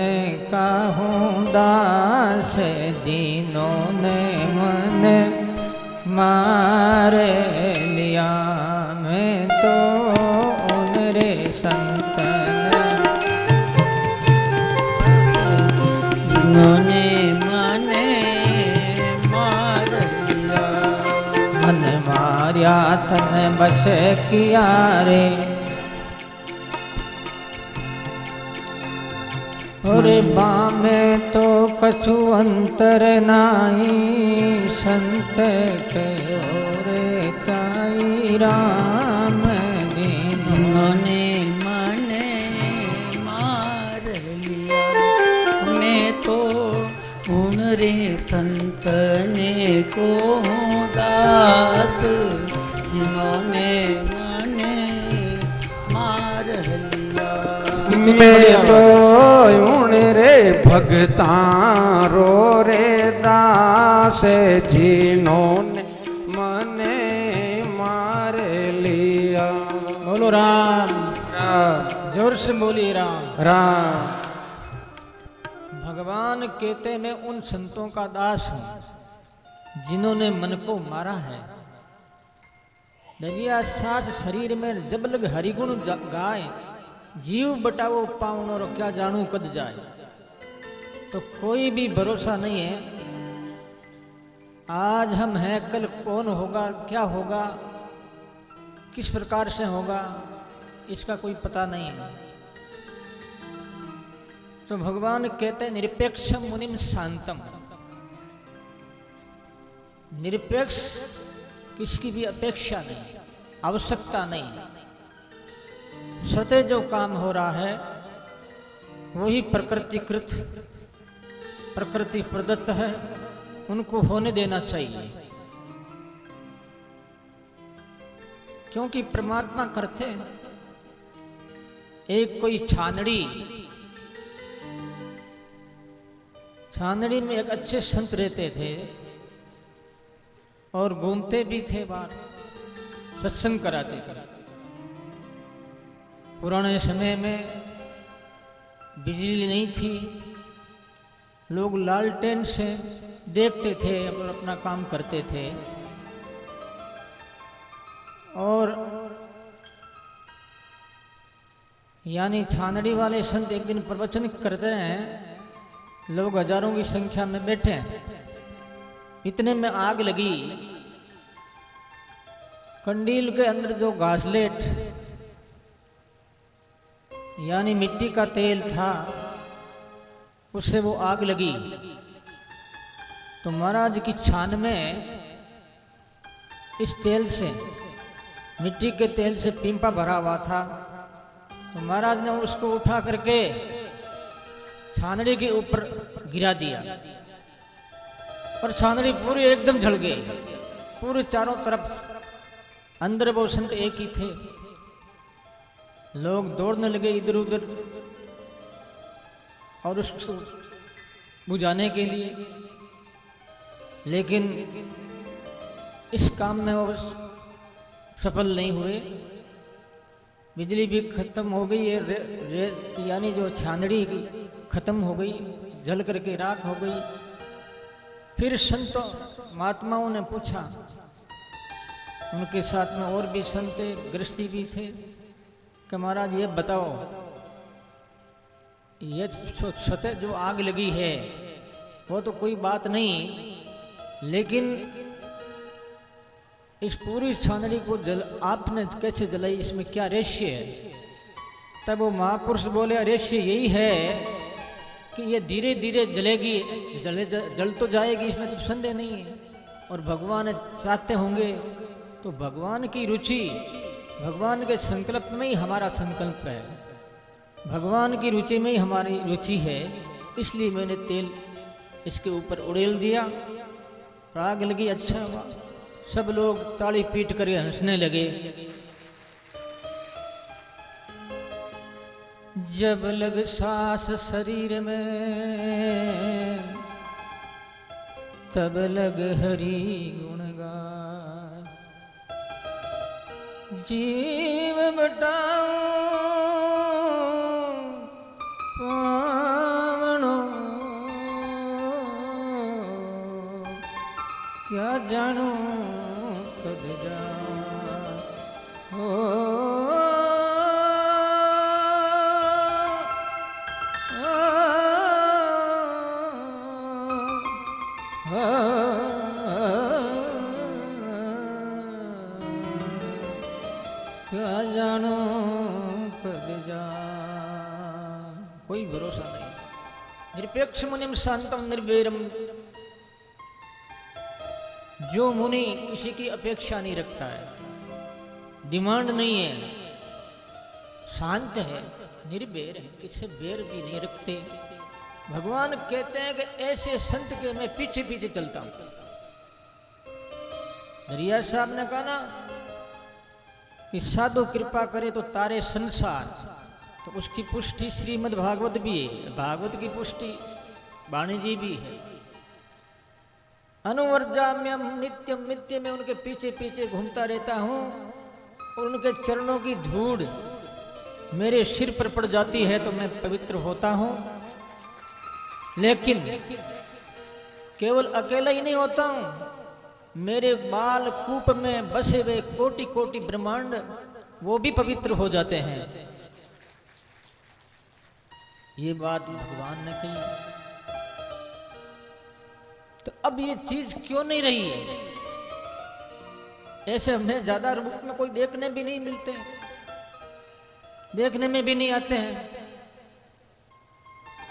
का हूँ दास, जिन्होंने मन मार लिया। मैं तो उन रे संतन जिन्होंने मन मार लिया। मन मारिया तन बस किया रे। और बामे तो कछु अंतर नाई, संत के ओरे ताई राम जी। जिन्होंने मन मार लिया। मैं तो उन रे संतने को हूँ दास, जिन्होंने मन मार लिया। मैं तो उन रे भगता रो रे दास, जिन्होंने मने मार लिया। बोलो राम राम जोर से बोलिए राम। राम। भगवान कहते मैं उन संतों का दास हूं जिन्होंने मन को मारा है। दरिया सास शरीर में जब लग हरिगुण गाए, जीव बटाओ पाउन और क्या जानू कद जाए। तो कोई भी भरोसा नहीं है, आज हम हैं कल कौन होगा, क्या होगा, किस प्रकार से होगा, इसका कोई पता नहीं है। तो भगवान कहते हैं निरपेक्षम मुनिम शांतम। निरपेक्ष, किसकी भी अपेक्षा नहीं, आवश्यकता नहीं, स्वतः जो काम हो रहा है वही प्रकृतिकृत, प्रकृति प्रदत्त है, उनको होने देना चाहिए। क्योंकि परमात्मा करते हैं। एक कोई छानड़ी में एक अच्छे संत रहते थे और घूमते भी थे, बाहर सत्संग कराते थे। पुराने समय में बिजली नहीं थी, लोग लालटेन से देखते थे और अपना काम करते थे। और यानी छानड़ी वाले संत एक दिन प्रवचन करते हैं, लोग हजारों की संख्या में बैठे हैं। इतने में आग लगी। कंडील के अंदर जो घासलेट यानी मिट्टी का तेल था, उससे वो आग लगी। तो महाराज की छान में इस तेल से, मिट्टी के तेल से पिंपा भरा हुआ था। तो महाराज ने उसको उठा करके छानड़ी के ऊपर गिरा दिया और छानड़ी पूरी एकदम जल गई। पूरे चारों तरफ अंदर वो संत एक ही थे। लोग दौड़ने लगे इधर उधर और उसको बुझाने के लिए, लेकिन इस काम में वो सफल नहीं हुए। बिजली भी खत्म हो गई है, यानी जो छानड़ी खत्म हो गई, जल करके राख हो गई। फिर संतों महात्माओं ने पूछा, उनके साथ में और भी संत गृहस्थी भी थे, कि महाराज ये बताओ, ये स्वतः जो आग लगी है वो तो कोई बात नहीं, लेकिन इस पूरी छानड़ी को आपने कैसे जलाई, इसमें क्या रहस्य है? तब वो महापुरुष बोले, रहस्य यही है कि ये धीरे धीरे जलेगी, जल तो जाएगी, इसमें तो संदेह नहीं है। और भगवान चाहते होंगे तो भगवान की रुचि, भगवान के संकल्प में ही हमारा संकल्प है, भगवान की रुचि में ही हमारी रुचि है। इसलिए मैंने तेल इसके ऊपर उड़ेल दिया, आग लगी, अच्छा हुआ। सब लोग ताली पीट कर हंसने लगे। जब लग सांस शरीर में तब लग हरि गुण गाय। जीव बटाओ पावनो क्या जानू कब जा हो। क्या जानो कद जा, कोई भरोसा नहीं। निरपेक्ष मुनिम शांतम निर्वैरम, जो मुनि किसी की अपेक्षा नहीं रखता है, डिमांड नहीं है, शांत है, निर्वैर है, किसी बैर भी नहीं रखते। भगवान कहते हैं कि ऐसे संत के मैं पीछे पीछे चलता हूं। दरिया साहब ने कहा ना कि साधु कृपा करे तो तारे संसार, तो उसकी पुष्टि श्रीमद् भागवत भी है, भागवत की पुष्टि वाणी जी भी है। अनुवर्जाम्यम नित्यम, नित्य में उनके पीछे पीछे घूमता रहता हूं और उनके चरणों की धूड़ मेरे सिर पर पड़ जाती है तो मैं पवित्र होता हूं। लेकिन केवल अकेला ही नहीं होता हूं, मेरे बाल कूप में बसे हुए कोटि कोटि ब्रह्मांड वो भी पवित्र हो जाते हैं। ये बात भगवान ने कही। तो अब ये चीज क्यों नहीं रही है? ऐसे हमें ज्यादा रूप में कोई देखने भी नहीं मिलते, देखने में भी नहीं आते हैं।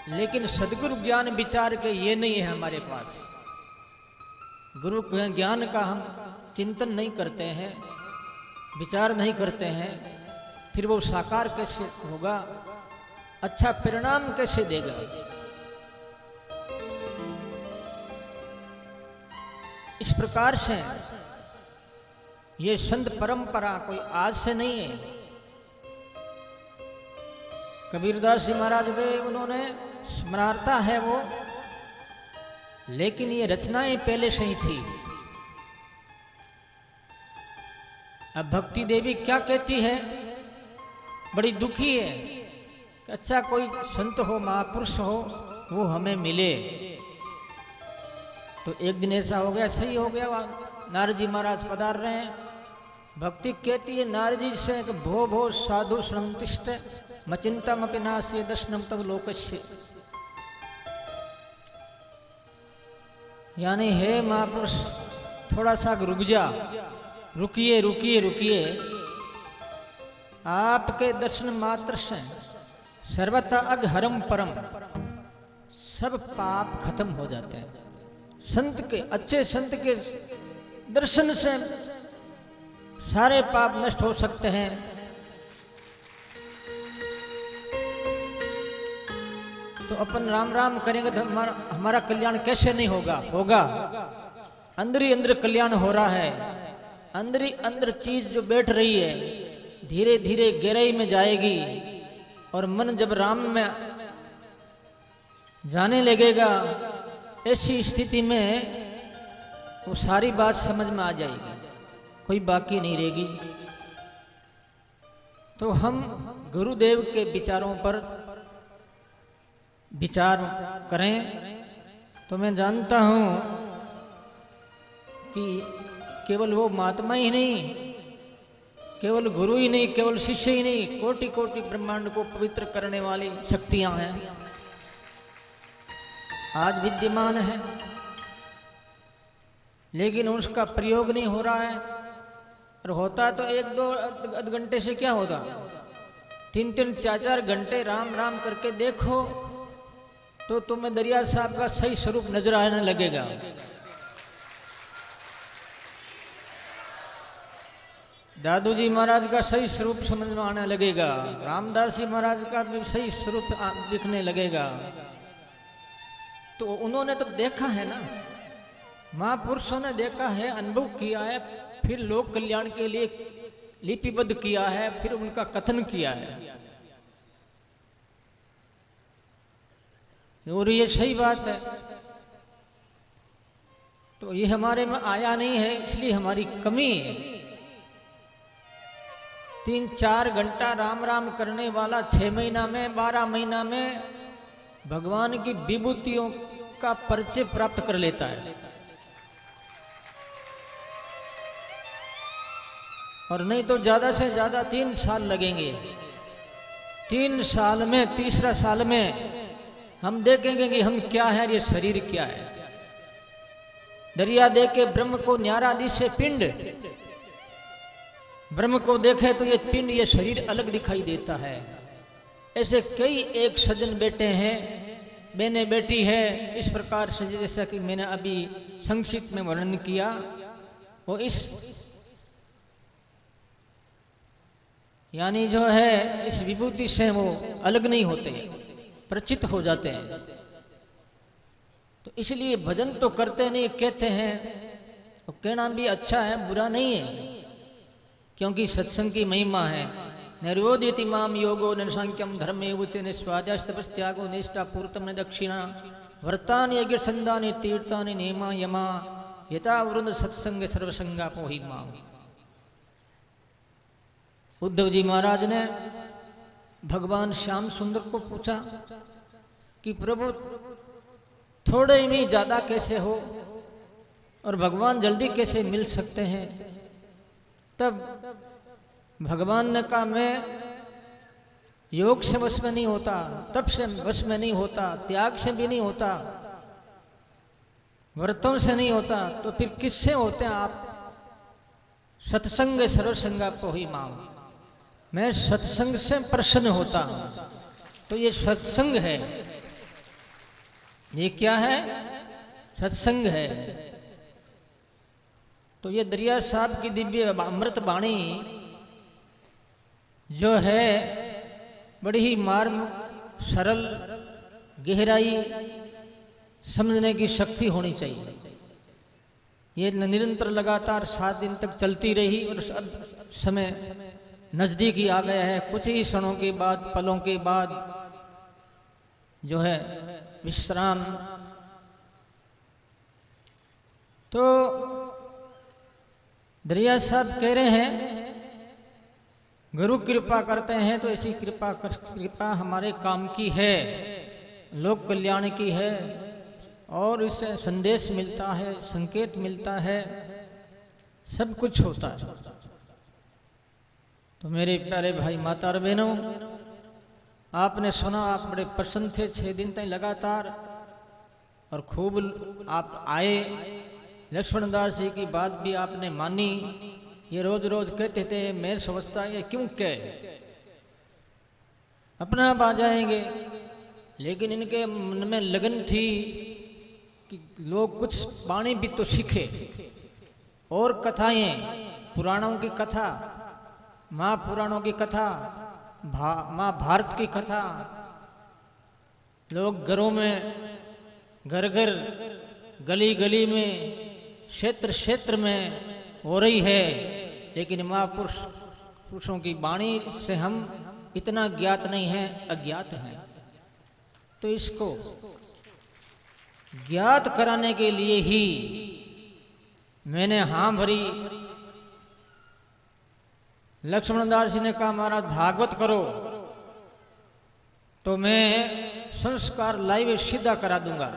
लेकिन सदगुरु ज्ञान विचार के ये नहीं है हमारे पास। गुरु ज्ञान का हम चिंतन नहीं करते हैं, विचार नहीं करते हैं, फिर वो साकार कैसे होगा, अच्छा परिणाम कैसे देगा? इस प्रकार से ये संत परंपरा कोई आज से नहीं है। कबीरदास जी महाराज वे उन्होंने स्मरणता है वो, लेकिन ये रचनाएं पहले से ही थी। अब भक्ति देवी क्या कहती है, बड़ी दुखी है कि अच्छा कोई संत हो, महापुरुष हो, वो हमें मिले। तो एक दिन ऐसा हो गया, सही हो गया, नारद जी महाराज पधार रहे हैं। भक्ति कहती है नारद जी से कि भो भो साधु श्रमतिष्ठ मचिंतम अपि नास्य दर्शनम तब लोकस्य, यानी हे महापुरुष थोड़ा सा रुक जा, रुकिए रुकिए रुकिए, आपके दर्शन मात्र से सर्वथा अघहरम परम, सब पाप खत्म हो जाते हैं। संत के, अच्छे संत के दर्शन से सारे पाप नष्ट हो सकते हैं। तो अपन राम राम करेंगे तो हमारा कल्याण कैसे नहीं होगा? होगा। अंदर ही अंदर कल्याण हो रहा है। अंदर ही अंदर चीज जो बैठ रही है धीरे धीरे गहराई में जाएगी, और मन जब राम में जाने लगेगा, ऐसी स्थिति में वो सारी बात समझ में आ जाएगी, कोई बाकी नहीं रहेगी। तो हम गुरुदेव के विचारों पर विचार करें। तो मैं जानता हूं कि केवल वो महात्मा ही नहीं, केवल गुरु ही नहीं, केवल शिष्य ही नहीं, कोटि कोटि ब्रह्मांड को पवित्र करने वाली शक्तियां हैं, आज विद्यमान है, लेकिन उसका प्रयोग नहीं हो रहा है। और होता तो एक दो आध घंटे से क्या होगा, 3-3 4-4 घंटे राम राम करके देखो तो तुम्हें दरिया साहब का सही स्वरूप नजर आने लगेगा। दादू जी महाराज का सही स्वरूप समझ में आने लगेगा, रामदास जी महाराज का भी सही स्वरूप दिखने लगेगा। तो उन्होंने तो देखा है ना, महापुरुषों ने देखा है, अनुभव किया है, फिर लोक कल्याण के लिए लिपिबद्ध किया है, फिर उनका कथन किया है। और ये सही बात है। तो ये हमारे में आया नहीं है, इसलिए हमारी कमी है। 3-4 घंटा राम राम करने वाला 6 महीना में 12 महीना में भगवान की विभूतियों का परिचय प्राप्त कर लेता है। और नहीं तो ज्यादा से ज्यादा 3 साल लगेंगे। 3 साल में, तीसरा साल में हम देखेंगे कि हम क्या है, ये शरीर क्या है। दरिया देखे ब्रह्म को न्यारा दिसे पिंड, ब्रह्म को देखे तो ये पिंड, ये शरीर अलग दिखाई देता है। ऐसे कई एक सज्जन बैठे हैं, बहने बैठी है, इस प्रकार से जैसा कि मैंने अभी संक्षिप्त में वर्णन किया। वो इस यानी जो है इस विभूति से वो अलग नहीं होते, परिचित हो जाते हैं। तो इसलिए भजन तो करते नहीं, कहते हैं तो कहना भी अच्छा है, बुरा नहीं है, क्योंकि सत्संग की महिमा है। निर्वोदित इमाम योगो निसंख्यम धर्मे उच्च निस्वाद्यास्तपस्त्यागो निष्ठा पूर्तम दक्षिणा व्रतानि यज्ञ संदानि तीर्थानि नेमा यमा यथा वृंद सत्संग सर्वसंगा पोहि माम। उद्धव जी महाराज ने भगवान श्याम सुंदर को पूछा कि प्रभु थोड़े में ज्यादा कैसे हो और भगवान जल्दी कैसे मिल सकते हैं। तब भगवान ने कहा मैं योग से वश में नहीं होता, तप से वश में नहीं होता, त्याग से भी नहीं होता, व्रतों से नहीं होता, तो फिर किससे होते हैं आप? सत्संग सर्वसंगा पोहि माम, मैं सत्संग से प्रसन्न होता हूं। तो ये सत्संग है, ये क्या है? सत्संग है। तो ये दरिया साहब की दिव्य अमृत वाणी जो है बड़ी ही मार्म, सरल, गहराई समझने की शक्ति होनी चाहिए। ये निरंतर लगातार 7 दिन तक चलती रही और अब समय नजदीक ही आ गया है। कुछ ही क्षणों के बाद, पलों के बाद जो है विश्राम। तो दरिया साहब कह रहे हैं गुरु कृपा करते हैं तो ऐसी कृपा हमारे काम की है, लोक कल्याण की है, और इससे संदेश मिलता है, संकेत मिलता है, सब कुछ होता है। तो मेरे प्यारे भाई माता और बहनों, आपने सुना, आप बड़े प्रसन्न थे 6 दिन तक लगातार, और खूब आप आए। लक्ष्मण दास जी की बात भी आपने मानी। ये रोज रोज कहते थे, मैं समझता ये क्यों कहे, अपना आप आ जाएंगे, लेकिन इनके मन में लगन थी कि लोग कुछ वाणी भी तो सीखे। और कथाएं, पुराणों की कथा, महापुराणों की कथा, महाभारत की कथा लोग घरों में, घर घर, गली गली में, क्षेत्र क्षेत्र में हो रही है, लेकिन महापुरुषों की वाणी से हम इतना ज्ञात नहीं है, अज्ञात हैं। तो इसको ज्ञात कराने के लिए ही मैंने हाँ भरी। लक्ष्मण दास जी ने कहा महाराज भागवत करो, तो मैं संस्कार लाइव सीधा करा दूंगा।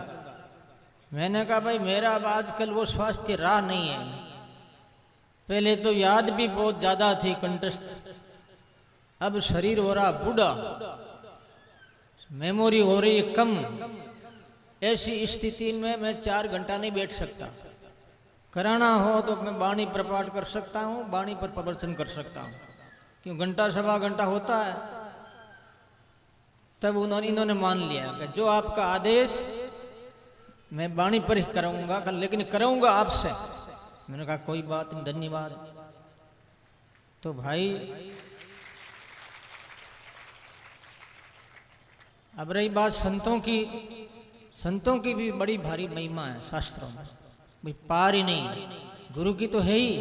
मैंने कहा भाई मेरा अब आजकल वो स्वास्थ्य रहा नहीं है। पहले तो याद भी बहुत ज्यादा थी, कंठस्थ, अब शरीर हो रहा बूढ़ा, मेमोरी हो रही है कम। ऐसी स्थिति में मैं 4 घंटा नहीं बैठ सकता। कराना हो तो मैं वाणी प्रपाठ कर सकता हूँ, वाणी पर प्रवचन कर सकता हूँ, क्यों घंटा सवा घंटा होता है। तब इन्होंने मान लिया कि जो आपका आदेश, मैं वाणी पर ही कराऊंगा, लेकिन कराऊंगा आपसे। मैंने कहा कोई बात नहीं, धन्यवाद। तो भाई अब रही बात संतों की भी बड़ी भारी महिमा है शास्त्रों में, भाई पार ही नहीं है। गुरु की तो है ही,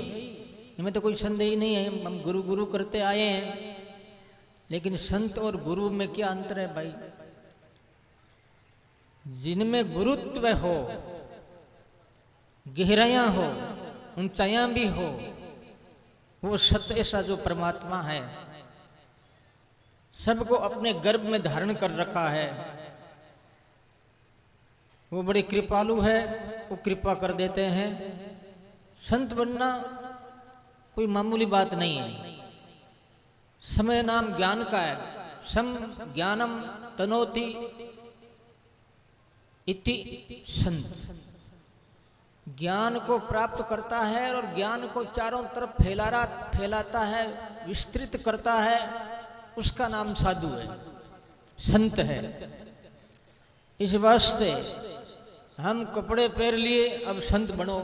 इनमें तो कोई संदेह ही नहीं है। हम गुरु गुरु करते आए हैं, लेकिन संत और गुरु में क्या अंतर है भाई? जिनमें गुरुत्व हो, गहराइयां हो, ऊंचाइयां भी हो, वो सत्य ऐसा जो परमात्मा है, सबको अपने गर्भ में धारण कर रखा है, वो बड़े कृपालु है, वो कृपा कर देते हैं। संत बनना कोई मामूली बात नहीं है। समय नाम ज्ञान का है। सम ज्ञानम तनोति इति संत। ज्ञान को प्राप्त करता है और ज्ञान को चारों तरफ फैलाता है, विस्तृत करता है, उसका नाम साधु है, संत है। इस वास्ते हम कपड़े पहन लिए, अब संत बनो।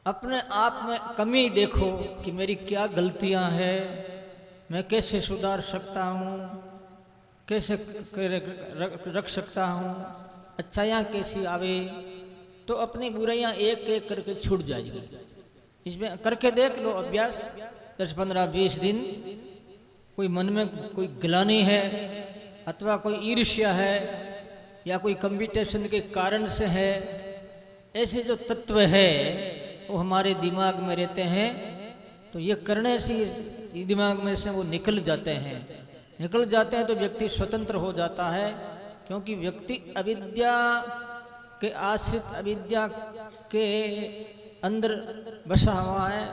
अपने आप में कमी देखो कि मेरी क्या गलतियां हैं, मैं कैसे सुधार सकता हूँ, कैसे रख सकता हूँ, अच्छाइयाँ कैसी आवे, तो अपनी बुराइयाँ एक एक करके छूट जाएगी। इसमें करके देख लो अभ्यास 10, 15, 20 दिन। कोई मन में कोई ग्लानि है अथवा कोई ईर्ष्या है या कोई कंपटीशन के कारण से है, ऐसे जो तत्व है वो हमारे दिमाग में रहते हैं, तो ये करने से दिमाग में से वो निकल जाते हैं तो व्यक्ति स्वतंत्र हो जाता है। क्योंकि व्यक्ति अविद्या के आश्रित, अविद्या के अंदर बसा हुआ है।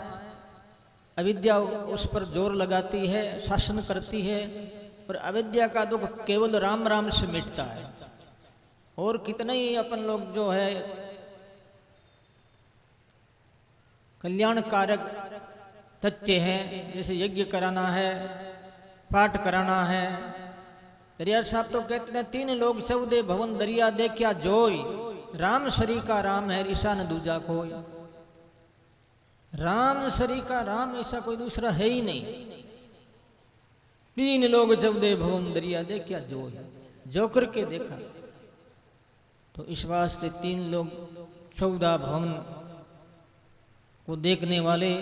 अविद्या उस पर जोर लगाती है, शासन करती है, और अविद्या का दुख केवल राम राम से मिटता है। और कितने ही अपन लोग जो है कल्याणकारक तथ्य हैं, जैसे यज्ञ कराना है, पाठ कराना है। दरिया साहब तो कहते हैं 3 लोग 14 भवन दरिया देखा जोई, राम सरी का राम है ईसा न दूजा कोई। राम सरी का राम ऐसा कोई दूसरा है ही नहीं। 3 लोग 14 भवन दरिया देखा जोई, जो करके देखा। तो इस वास्ते 3 लोग 14 भवन को देखने वाले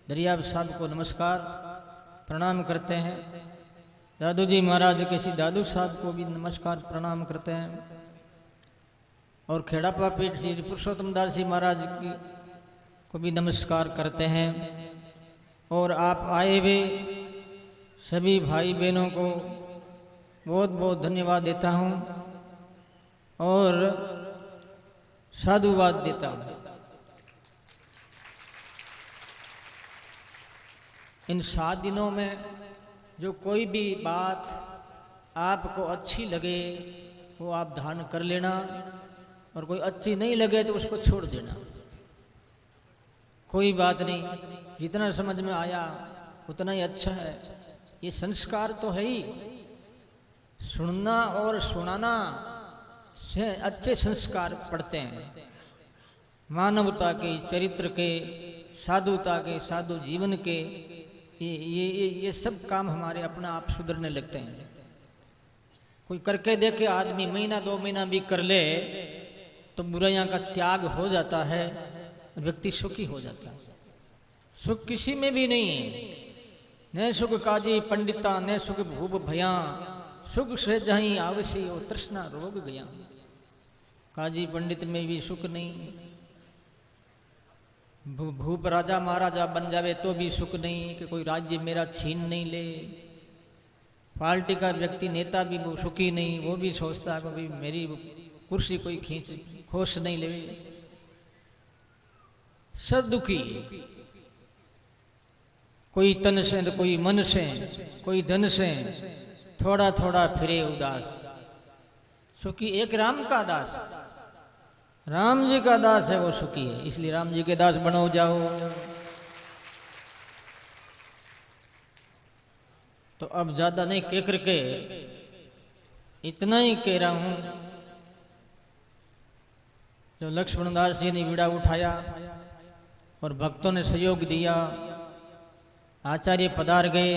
दरिया साहब को नमस्कार प्रणाम करते हैं। दादू जी महाराज के श्री दादू साहब को भी नमस्कार प्रणाम करते हैं। और खेड़ापा पीठ श्री पुरुषोत्तम दास जी महाराज की को भी नमस्कार करते हैं। और आप आए हुए सभी भाई बहनों को बहुत बहुत धन्यवाद देता हूँ और साधुवाद देता हूँ। इन 7 दिनों में जो कोई भी बात आपको अच्छी लगे वो आप धारण कर लेना, और कोई अच्छी नहीं लगे तो उसको छोड़ देना। कोई बात नहीं, जितना समझ में आया उतना ही अच्छा है। ये संस्कार तो है ही, सुनना और सुनाना से अच्छे संस्कार पड़ते हैं। मानवता के, चरित्र के, साधुता के, साधु जीवन के, ये सब काम हमारे अपना आप सुधरने लगते हैं। कोई करके देखे आदमी, महीना 2 महीना भी कर ले तो बुराइयां का त्याग हो जाता है, व्यक्ति सुखी हो जाता है। सुख किसी में भी नहीं है। न सुख काजी पंडिता, न सुख भूप भया, सुख से जहीं आवसी ओ तृष्णा रोग गया। काजी पंडित में भी सुख नहीं, भूप राजा महाराजा बन जावे तो भी सुख नहीं कि कोई राज्य मेरा छीन नहीं ले। पार्टी का व्यक्ति नेता भी वो सुखी नहीं, वो भी सोचता है कि मेरी कुर्सी कोई खोस नहीं ले। सब दुखी, कोई तन से तो कोई मन से, कोई धन से, थोड़ा थोड़ा फिरे उदास। सुखी एक राम का दास, राम जी का दास है वो सुखी है। इसलिए राम जी के दास बनो जाओ। तो अब ज्यादा नहीं कह करके इतना ही कह रहा हूं। जो लक्ष्मण दास जी ने बीड़ा उठाया और भक्तों ने सहयोग दिया, आचार्य पधार गए,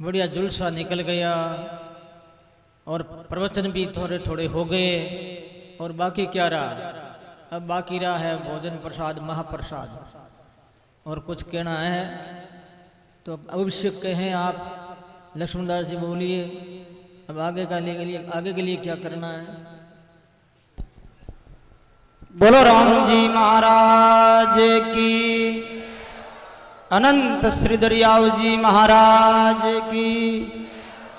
बढ़िया जुलसा निकल गया और प्रवचन भी थोड़े थोड़े हो गए। और बाकी क्या रहा? अब बाकी रहा है भोजन प्रसाद, महाप्रसाद। और कुछ कहना है तो अवश्य कहें आप। लक्ष्मणदास जी बोलिए। अब आगे के लिए क्या करना है? बोलो राम जी महाराज की, अनंत श्री दरियाव जी महाराज की,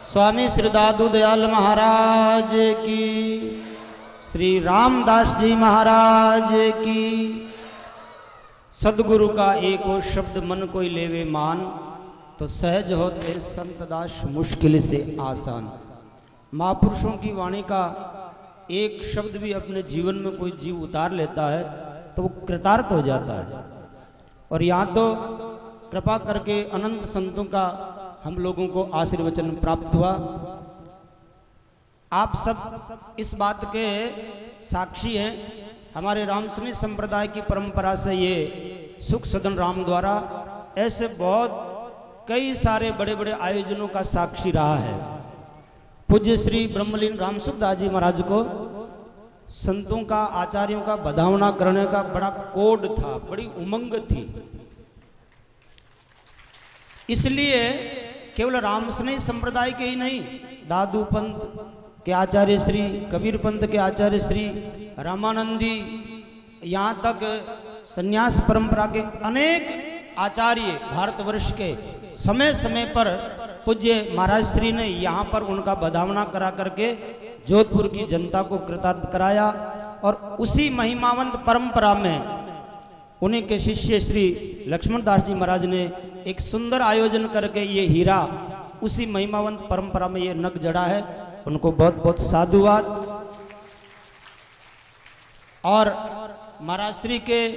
स्वामी श्री दादू दयाल महाराज की, श्री रामदास जी महाराज की। सदगुरु का एको शब्द मन कोई लेवे मान, तो सहज होते संत दास मुश्किल से आसान। महापुरुषों की वाणी का एक शब्द भी अपने जीवन में कोई जीव उतार लेता है तो वो कृतार्थ हो जाता है। और यहाँ तो कृपा करके अनंत संतों का हम लोगों को आशीर्वचन प्राप्त हुआ। आप सब इस बात के साक्षी हैं। हमारे रामसनी संप्रदाय की परंपरा से ये सुख सदन राम द्वारा ऐसे बहुत कई सारे बड़े बड़े आयोजनों का साक्षी रहा है। पूज्य श्री ब्रह्मलीन रामसुखदास जी महाराज को संतों का, आचार्यों का बधावना करने का बड़ा कोड था, बड़ी उमंग थी। इसलिए केवल रामसनी संप्रदाय के ही नहीं, दादू पंथ के आचार्य श्री, कबीर पंथ के आचार्य श्री, रामानंदी, यहाँ तक संन्यास परंपरा के अनेक आचार्य भारतवर्ष के समय समय पर पूज्य महाराज श्री ने यहाँ पर उनका बधावना करा करके जोधपुर की जनता को कृतार्थ कराया। और उसी महिमावंत परंपरा में उन्हीं के शिष्य श्री लक्ष्मण दास जी महाराज ने एक सुंदर आयोजन करके ये हीरा उसी महिमावंत परंपरा में ये नग जड़ा है। उनको बहुत बहुत साधुवाद। और महाराज श्री के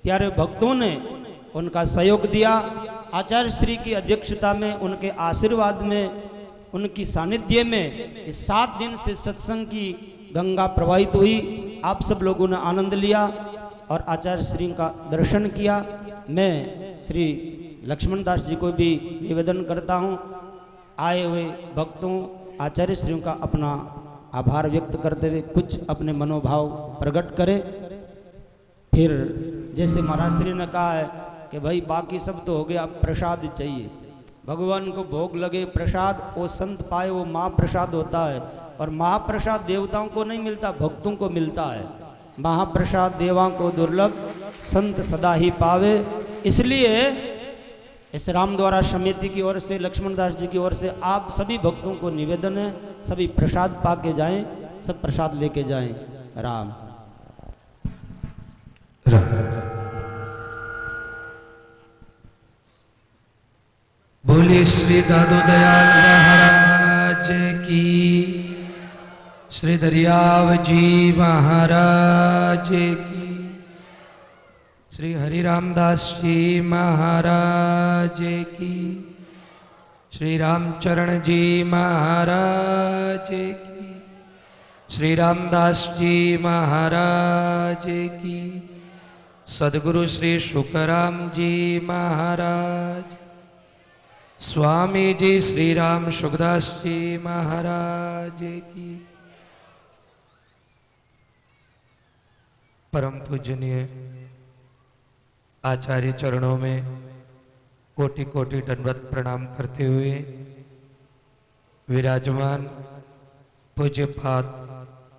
प्यारे भक्तों ने उनका सहयोग दिया। आचार्य श्री की अध्यक्षता में, उनके आशीर्वाद में, उनकी सानिध्य में इस 7 दिन से सत्संग की गंगा प्रवाहित हुई। आप सब लोगों ने आनंद लिया और आचार्य श्री का दर्शन किया। मैं श्री लक्ष्मण दास जी को भी निवेदन करता हूँ, आए हुए भक्तों, आचार्य श्री का अपना आभार व्यक्त करते हुए कुछ अपने मनोभाव प्रकट करें। फिर जैसे महाराज श्री ने कहा है कि भाई बाकी सब तो हो गया, अब प्रसाद चाहिए। भगवान को भोग लगे प्रसाद, वो संत पाए, वो महाप्रसाद होता है। और महाप्रसाद देवताओं को नहीं मिलता, भक्तों को मिलता है। महाप्रसाद देवा को दुर्लभ, संत सदा ही पावे। इसलिए इस राम द्वारा समिति की ओर से, लक्ष्मण दास जी की ओर से आप सभी भक्तों को निवेदन है, सभी प्रसाद पा के जाएं, सब प्रसाद लेके जाएं। राम बोले श्री दादू दयाल महाराज की, श्री दरियाव जी महाराज की, श्री हरि रामदास जी महाराज की, श्री रामचरण जी महाराज की, श्री रामदास जी महाराज की, सदगुरु श्री शुकराम जी महाराज, स्वामी जी श्री राम सुखदास जी महाराज की। परम पूजनीय आचार्य चरणों में कोटि कोटि दंडवत प्रणाम करते हुए विराजमान पूज्यपाद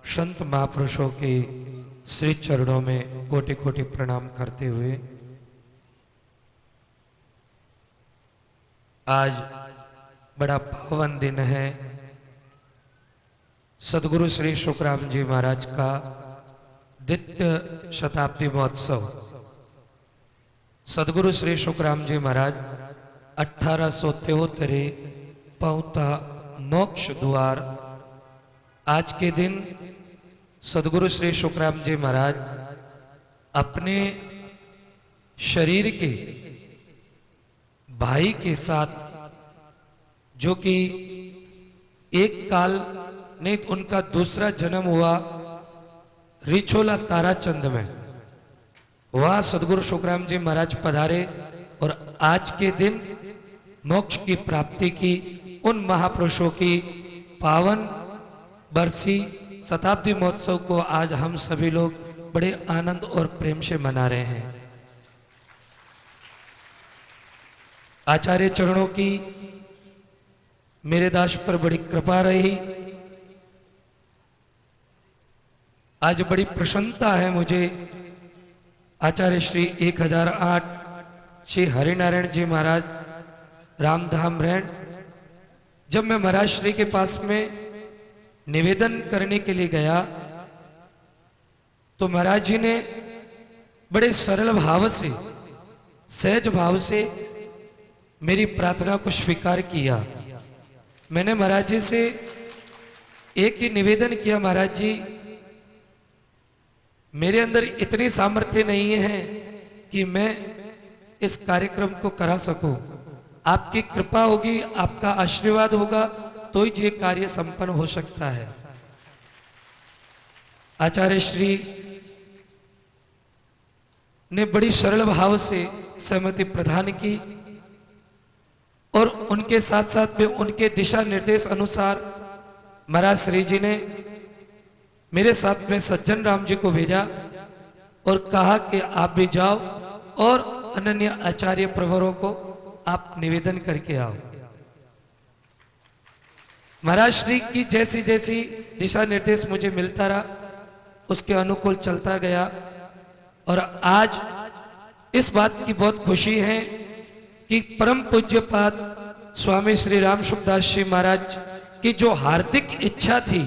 संत महापुरुषों के श्री चरणों में कोटि कोटि प्रणाम करते हुए आज बड़ा पावन दिन है। सदगुरु श्री शुकराम जी महाराज का द्वितीय शताब्दी महोत्सव। सदगुरु श्री शुकराम जी महाराज 1873 पहुंता मोक्ष द्वार। आज के दिन सदगुरु श्री शुकराम जी महाराज अपने शरीर के भाई के साथ, जो कि एक काल नहीं उनका दूसरा जन्म हुआ रिछोला ताराचंद में, वहां सदगुरु शुकराम जी महाराज पधारे और आज के दिन मोक्ष की प्राप्ति की उन महापुरुषों की पावन बरसी शताब्दी महोत्सव को आज हम सभी लोग बड़े आनंद और प्रेम से मना रहे हैं। आचार्य चरणों की मेरे दास पर बड़ी कृपा रही। आज बड़ी प्रसन्नता है मुझे आचार्य श्री 1008 श्री हरिनारायण जी महाराज रामधाम रैन, जब मैं महाराज श्री के पास में निवेदन करने के लिए गया तो महाराज जी ने बड़े सरल भाव से, सहज भाव से मेरी प्रार्थना को स्वीकार किया। मैंने महाराज जी से एक ही निवेदन किया, महाराज जी मेरे अंदर इतनी सामर्थ्य नहीं है कि मैं इस कार्यक्रम को करा सकूं। आपकी कृपा होगी, आपका आशीर्वाद होगा तो ही ये कार्य संपन्न हो सकता है। आचार्य श्री ने बड़ी सरल भाव से सहमति प्रदान की और उनके साथ साथ में उनके दिशा निर्देश अनुसार महाराज श्री जी ने मेरे साथ में सज्जन राम जी को भेजा और कहा कि आप भी जाओ और अनन्य आचार्य प्रवरों को आप निवेदन करके आओ। महाराज श्री की जैसी जैसी दिशा निर्देश मुझे मिलता रहा उसके अनुकूल चलता गया और आज इस बात की बहुत खुशी है कि परम पूज्यपाद स्वामी श्री राम सुखदास जी महाराज की जो हार्दिक इच्छा थी,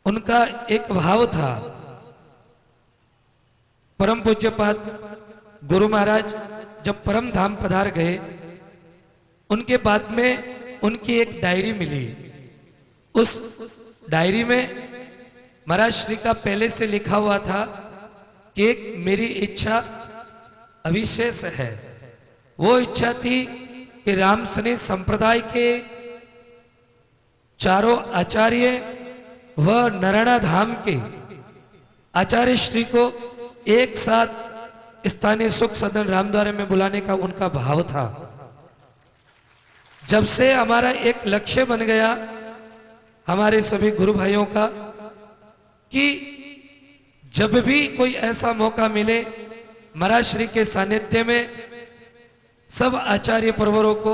उनका एक भाव था। परम पूज्यपाद गुरु महाराज जब परम धाम पधार गए, उनके बाद में उनकी एक डायरी मिली। उस डायरी में महाराज श्री का पहले से लिखा हुआ था कि एक मेरी इच्छा अविशेष है। वो इच्छा थी कि रामसनी संप्रदाय के चारों आचार्य व नारायण धाम के आचार्य श्री को एक साथ स्थानीय सुख सदन रामद्वारे में बुलाने का उनका भाव था। जब से हमारा एक लक्ष्य बन गया हमारे सभी गुरु भाइयों का कि जब भी कोई ऐसा मौका मिले महाराज श्री के सानिध्य में सब आचार्य परवरों को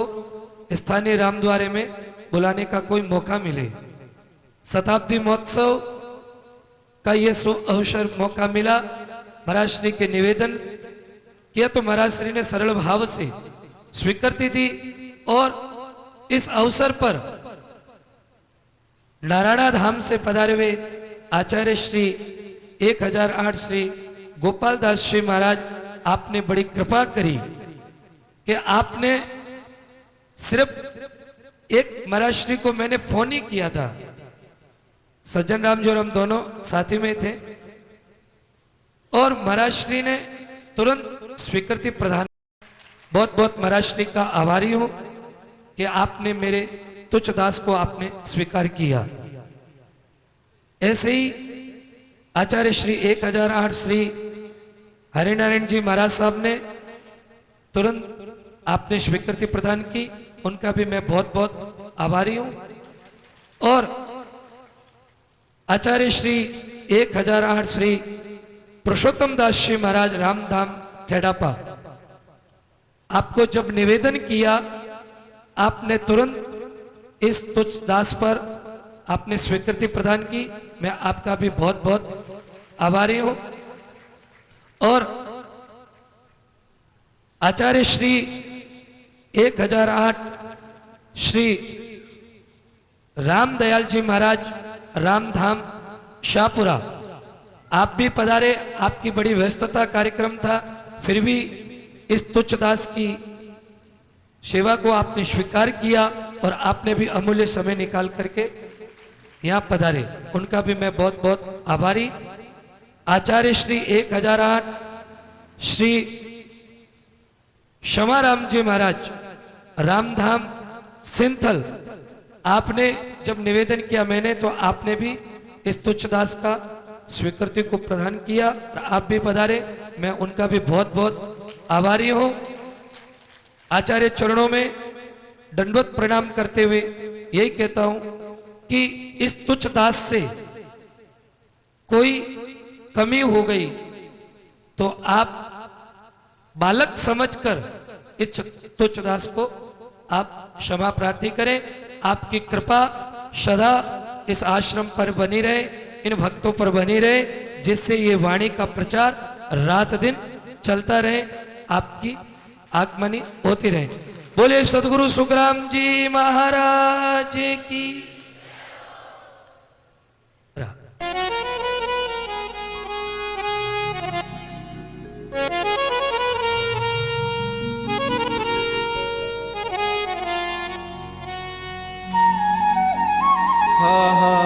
स्थानीय रामद्वारे में बुलाने का कोई मौका मिले। शताब्दी महोत्सव का ये अवसर मौका मिला, महाराज श्री के निवेदन किया तो महाराज श्री ने सरल भाव से स्वीकृति दी और इस अवसर पर नारायण धाम से पधारे हुए आचार्य श्री 1008 श्री गोपाल दास जी महाराज, आपने बड़ी कृपा करी कि आपने सिर्फ एक महाराज श्री को मैंने फोन ही किया था। सज्जन राम जी और हम दोनों साथी में थे और महाराज श्री ने तुरंत स्वीकृति प्रदान। बहुत बहुत महाराज श्री का आभारी हूं कि आपने मेरे तुच्छ दास को आपने स्वीकार किया। ऐसे ही आचार्य श्री 1008 श्री हरिनारायण जी महाराज साहब ने तुरंत आपने स्वीकृति प्रदान की, उनका भी मैं बहुत बहुत आभारी हूं। और आचार्य श्री 1008 श्री पुरुषोत्तम दास जी महाराज रामधाम खेड़ापा, आपको जब निवेदन किया आपने तुरंत इस तुच्छ दास पर आपने स्वीकृति प्रदान की, मैं आपका भी बहुत बहुत आभारी हूं। और आचार्य श्री 1008 श्री रामदयाल जी महाराज रामधाम शाहपुरा, आप भी पधारे। आपकी बड़ी व्यस्तता कार्यक्रम था, फिर भी इस तुच्छ दास की सेवा को आपने स्वीकार किया और आपने भी अमूल्य समय निकाल करके यहां पधारे, उनका भी मैं बहुत बहुत आभारी। आचार्य श्री 1008 श्री क्षमाराम जी महाराज रामधाम सिंथल, आपने जब निवेदन किया मैंने तो आपने भी इस तुच्छ दास का स्वीकृति को प्रदान किया और आप भी पधारे, मैं उनका भी बहुत बहुत आभारी हूं। आचार्य चरणों में दंडवत प्रणाम करते हुए यही कहता हूं कि इस तुच्छ दास से कोई कमी हो गई तो आप बालक समझकर इस तुच्छ दास को आप क्षमा प्रार्थी करें। आपकी कृपा सदा इस आश्रम पर बनी रहे, इन भक्तों पर बनी रहे, जिससे ये वाणी का प्रचार रात दिन चलता रहे, आपकी आगमनी होती रहे। बोले सदगुरु सुखराम जी महाराज की। हा हा